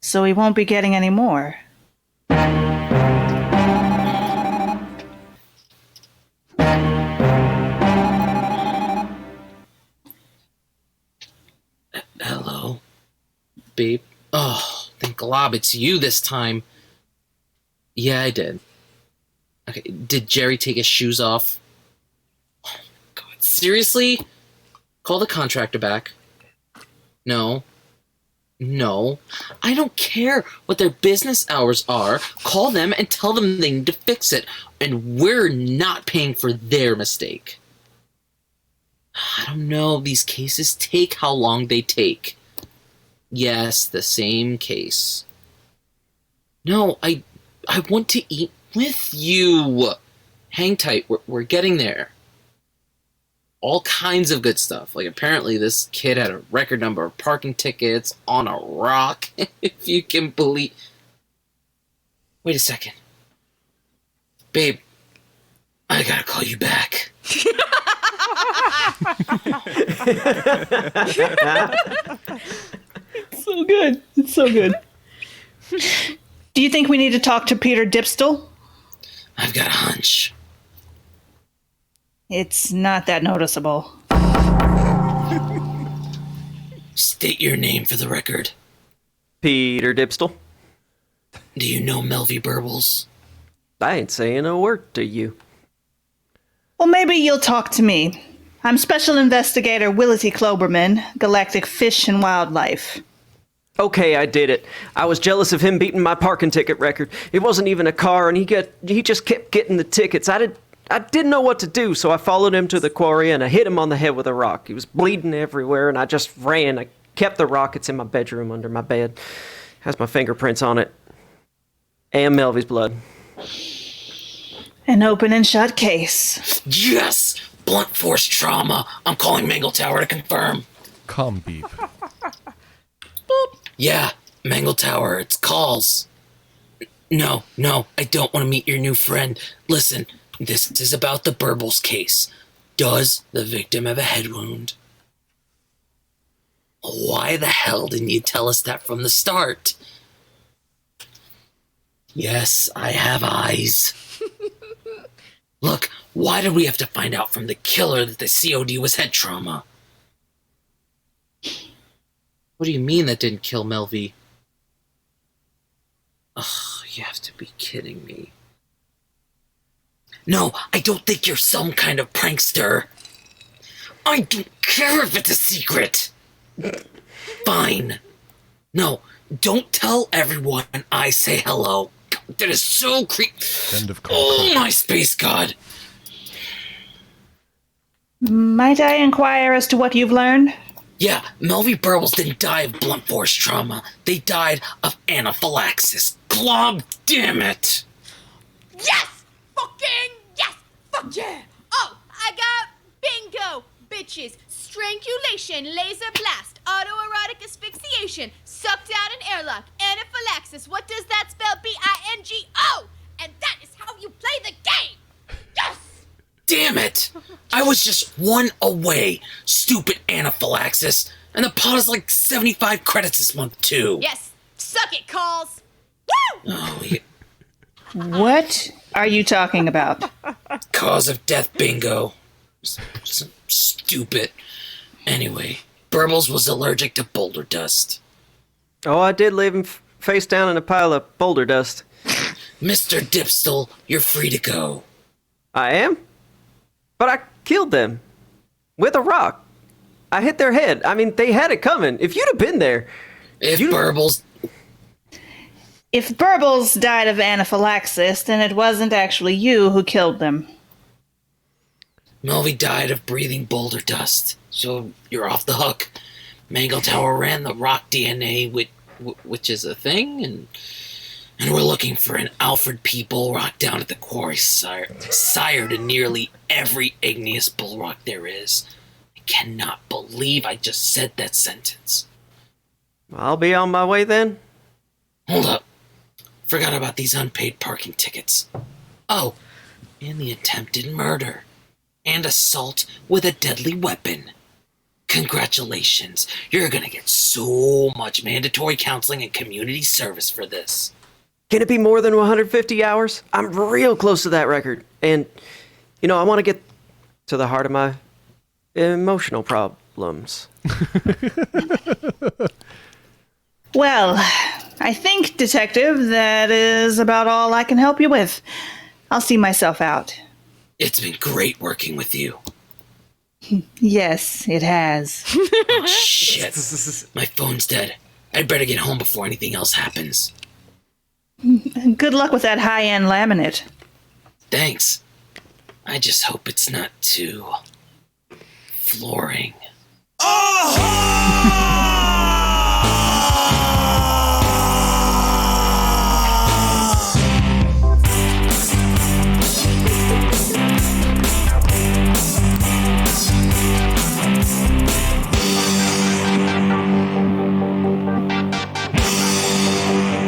So he won't be getting any more. Hello? Babe? Oh, thank God it's you this time. Yeah, I did. Okay, did Jerry take his shoes off? Oh, God, seriously? Call the contractor back. No. No, I don't care what their business hours are. Call them and tell them they need to fix it. And we're not paying for their mistake. I don't know. These cases take how long they take. Yes, the same case. No, I want to eat with you. Hang tight. We're getting there. All kinds of good stuff. Like, apparently this kid had a record number of parking tickets on a rock. If you can believe... Wait a second. Babe, I gotta call you back. So good. It's so good. Do you think we need to talk to Peter Dipstill? I've got a hunch. It's not that noticeable. State your name for the record. Peter Dipstill. Do you know Melvy Burbles? I ain't saying a word to you. Well, maybe you'll talk to me. I'm Special Investigator Willity Kloberman, Galactic Fish and Wildlife. Okay, I did it. I was jealous of him beating my parking ticket record. It wasn't even a car, and he just kept getting the tickets. I didn't know what to do, so I followed him to the quarry, and I hit him on the head with a rock. He was bleeding everywhere, and I just ran. I kept the rock. It's in my bedroom under my bed. Has my fingerprints on it. And Melvy's blood. An open and shut case. Yes! Blunt force trauma. I'm calling Mangle Tower to confirm. Com beep. Yeah, Mangle Tower, it's calls. No, I don't want to meet your new friend. Listen, this is about the Burbles case. Does the victim have a head wound? Why the hell didn't you tell us that from the start? Yes, I have eyes. Look, why did we have to find out from the killer that the COD was head trauma? What do you mean that didn't kill Melvy? Ugh, you have to be kidding me. No, I don't think you're some kind of prankster. I don't care if it's a secret. Fine. No, don't tell everyone I say hello. That is so End of call. Oh, my space god. Might I inquire as to what you've learned? Yeah, Melvy Burbles didn't die of blunt force trauma. They died of anaphylaxis. Glob, damn it! Yes! Fucking yes! Fuck yeah! Oh, I got bingo, bitches. Strangulation, laser blast, autoerotic asphyxiation, sucked out an airlock, anaphylaxis. What does that spell? B-I-N-G-O! And that is how you play the game! Yes! Damn it! I was just one away. Stupid anaphylaxis. And the pod is like 75 credits this month, too. Yes! Suck it, calls! Woo! Oh, yeah. What are you talking about? Cause of death bingo. Stupid. Anyway, Burbles was allergic to boulder dust. Oh, I did leave him face down in a pile of boulder dust. Mr. Dipstill, you're free to go. I am? But I killed them. With a rock. I hit their head. I mean, they had it coming. If you'd have been there... If Burbles... If Burbles died of anaphylaxis, then it wasn't actually you who killed them. Melvy died of breathing boulder dust, so you're off the hook. Mangle Tower ran the rock DNA, which is a thing, and we're looking for an Alfred P. Bullrock down at the quarry, sire to nearly every igneous bullrock there is. I cannot believe I just said that sentence. I'll be on my way then. Hold up. Forgot about these unpaid parking tickets. Oh, and the attempted murder. And assault with a deadly weapon. Congratulations. You're gonna get so much mandatory counseling and community service for this. Can it be more than 150 hours? I'm real close to that record. And, I want to get to the heart of my emotional problems. Well, I think, Detective, that is about all I can help you with. I'll see myself out. It's been great working with you. Yes, it has. Oh, shit. My phone's dead. I'd better get home before anything else happens. Good luck with that high-end laminate. Thanks. I just hope it's not too flooring.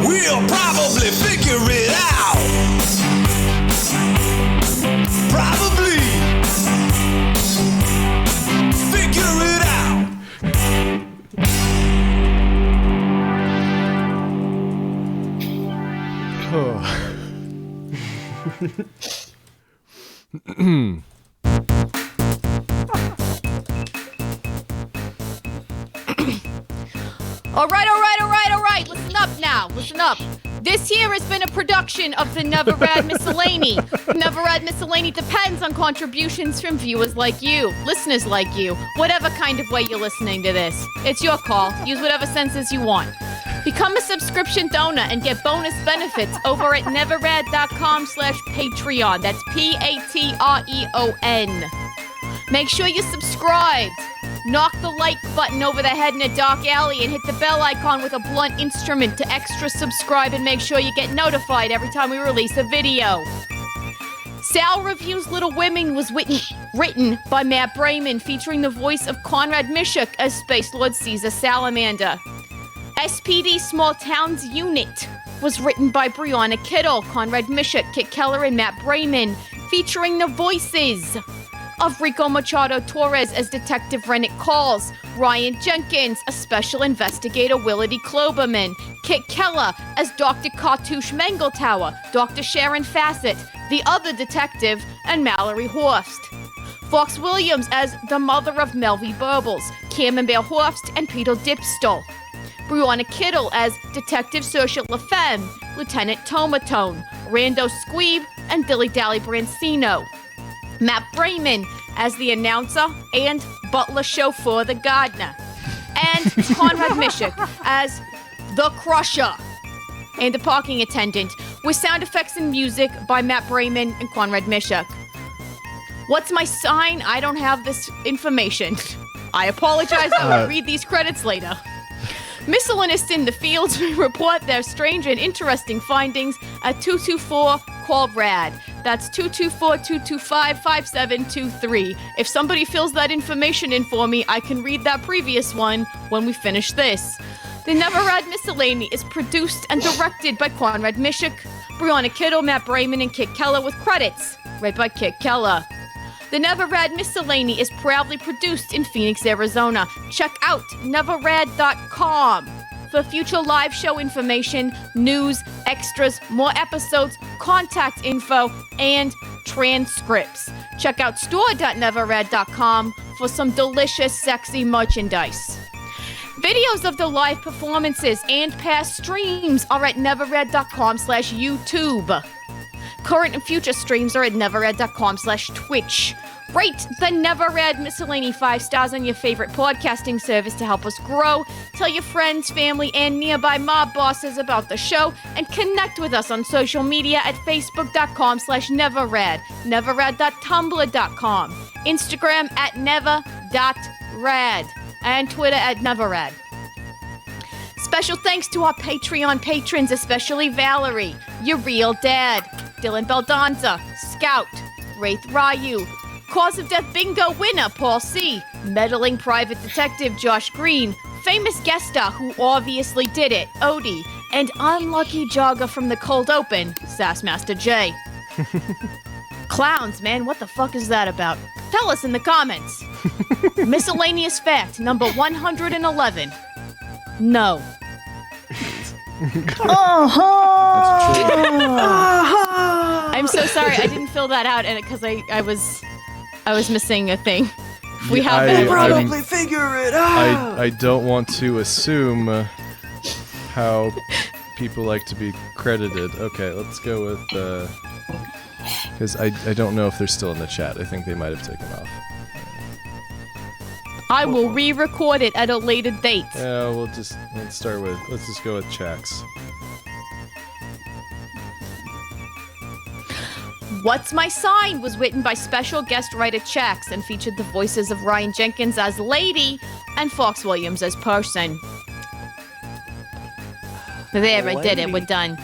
We'll probably figure it out. Probably figure it out. All right. Listen up now. Listen up. This here has been a production of the Never Rad Miscellany. Never Rad Miscellany depends on contributions from viewers like you, listeners like you, whatever kind of way you're listening to this. It's your call. Use whatever senses you want. Become a subscription donor and get bonus benefits over at neverrad.com/Patreon. That's Patreon. Make sure you're subscribed. Knock the like button over the head in a dark alley and hit the bell icon with a blunt instrument to extra subscribe and make sure you get notified every time we release a video. Sal Reviews Little Women was written by Matt Brayman, featuring the voice of Conrad Mishuk as Space Lord Caesar Salamander. SPD Small Towns Unit was written by Brianna Kittle, Conrad Mishuk, Kit Keller, and Matt Brayman, featuring the voices of Rico Machado Torres as Detective Rennet Calls, Ryan Jenkins as Special Investigator Willity Kloberman, Kit Keller as Dr. Cartouche Mangletower, Dr. Sharon Fassett, the other detective, and Mallory Horst. Fox Williams as the mother of Melvie Burbles, Camembert Horst, and Peter Dipstol. Brianna Kittle as Detective Saoirse LaFemme, Lieutenant Tomatone, Rando Squeeb, and Dilly Dally Brancino. Matt Brayman as the announcer and butler chauffeur, the gardener. And Conrad Mishuk as the Crusher and the parking attendant, with sound effects and music by Matt Brayman and Conrad Mishuk. What's my sign? I don't have this information. I apologize. I will read these credits later. Miscellaneous in the fields report their strange and interesting findings at 224-CALL-RAD. That's 224-225-5723. If somebody fills that information in for me, I can read that previous one when we finish this. The Never Rad Miscellany is produced and directed by Conrad Mishuk, Brianna Kittle, Matt Brayman, and Kit Keller, with credits read by Kit Keller. The Never Rad Miscellany is proudly produced in Phoenix, Arizona. Check out neverrad.com for future live show information, news, extras, more episodes, contact info, and transcripts. Check out store.neverrad.com for some delicious, sexy merchandise. Videos of the live performances and past streams are at neverrad.com/YouTube. Current and future streams are at neverrad.com/Twitch. Rate the Never Rad Miscellany 5 stars on your favorite podcasting service to help us grow. Tell your friends, family, and nearby mob bosses about the show, and connect with us on social media at facebook.com/neverrad, neverrad.tumblr.com, Instagram at never.rad, and Twitter at neverrad. Special thanks to our Patreon patrons, especially Valerie, Your Real Dad, Dylan Beldanza, Scout, Wraith Ryu, Cause of Death Bingo winner Paul C, Meddling Private Detective Josh Green, Famous Guest Star who obviously did it, Odie, and Unlucky Jogger from the Cold Open, Sassmaster J. Clowns, man, what the fuck is that about? Tell us in the comments. Miscellaneous fact number 111. No. I'm so sorry, I didn't fill that out, and because I was missing a thing. We have that. Probably figure it out. I don't want to assume how people like to be credited. Okay, let's go with because I don't know if they're still in the chat. I think they might have taken off. I will re-record it at a later date. Yeah, let's just go with checks. What's My Sign was written by special guest writer Chax and featured the voices of Ryan Jenkins as Lady and Fox Williams as Person. There, I did it. We're done.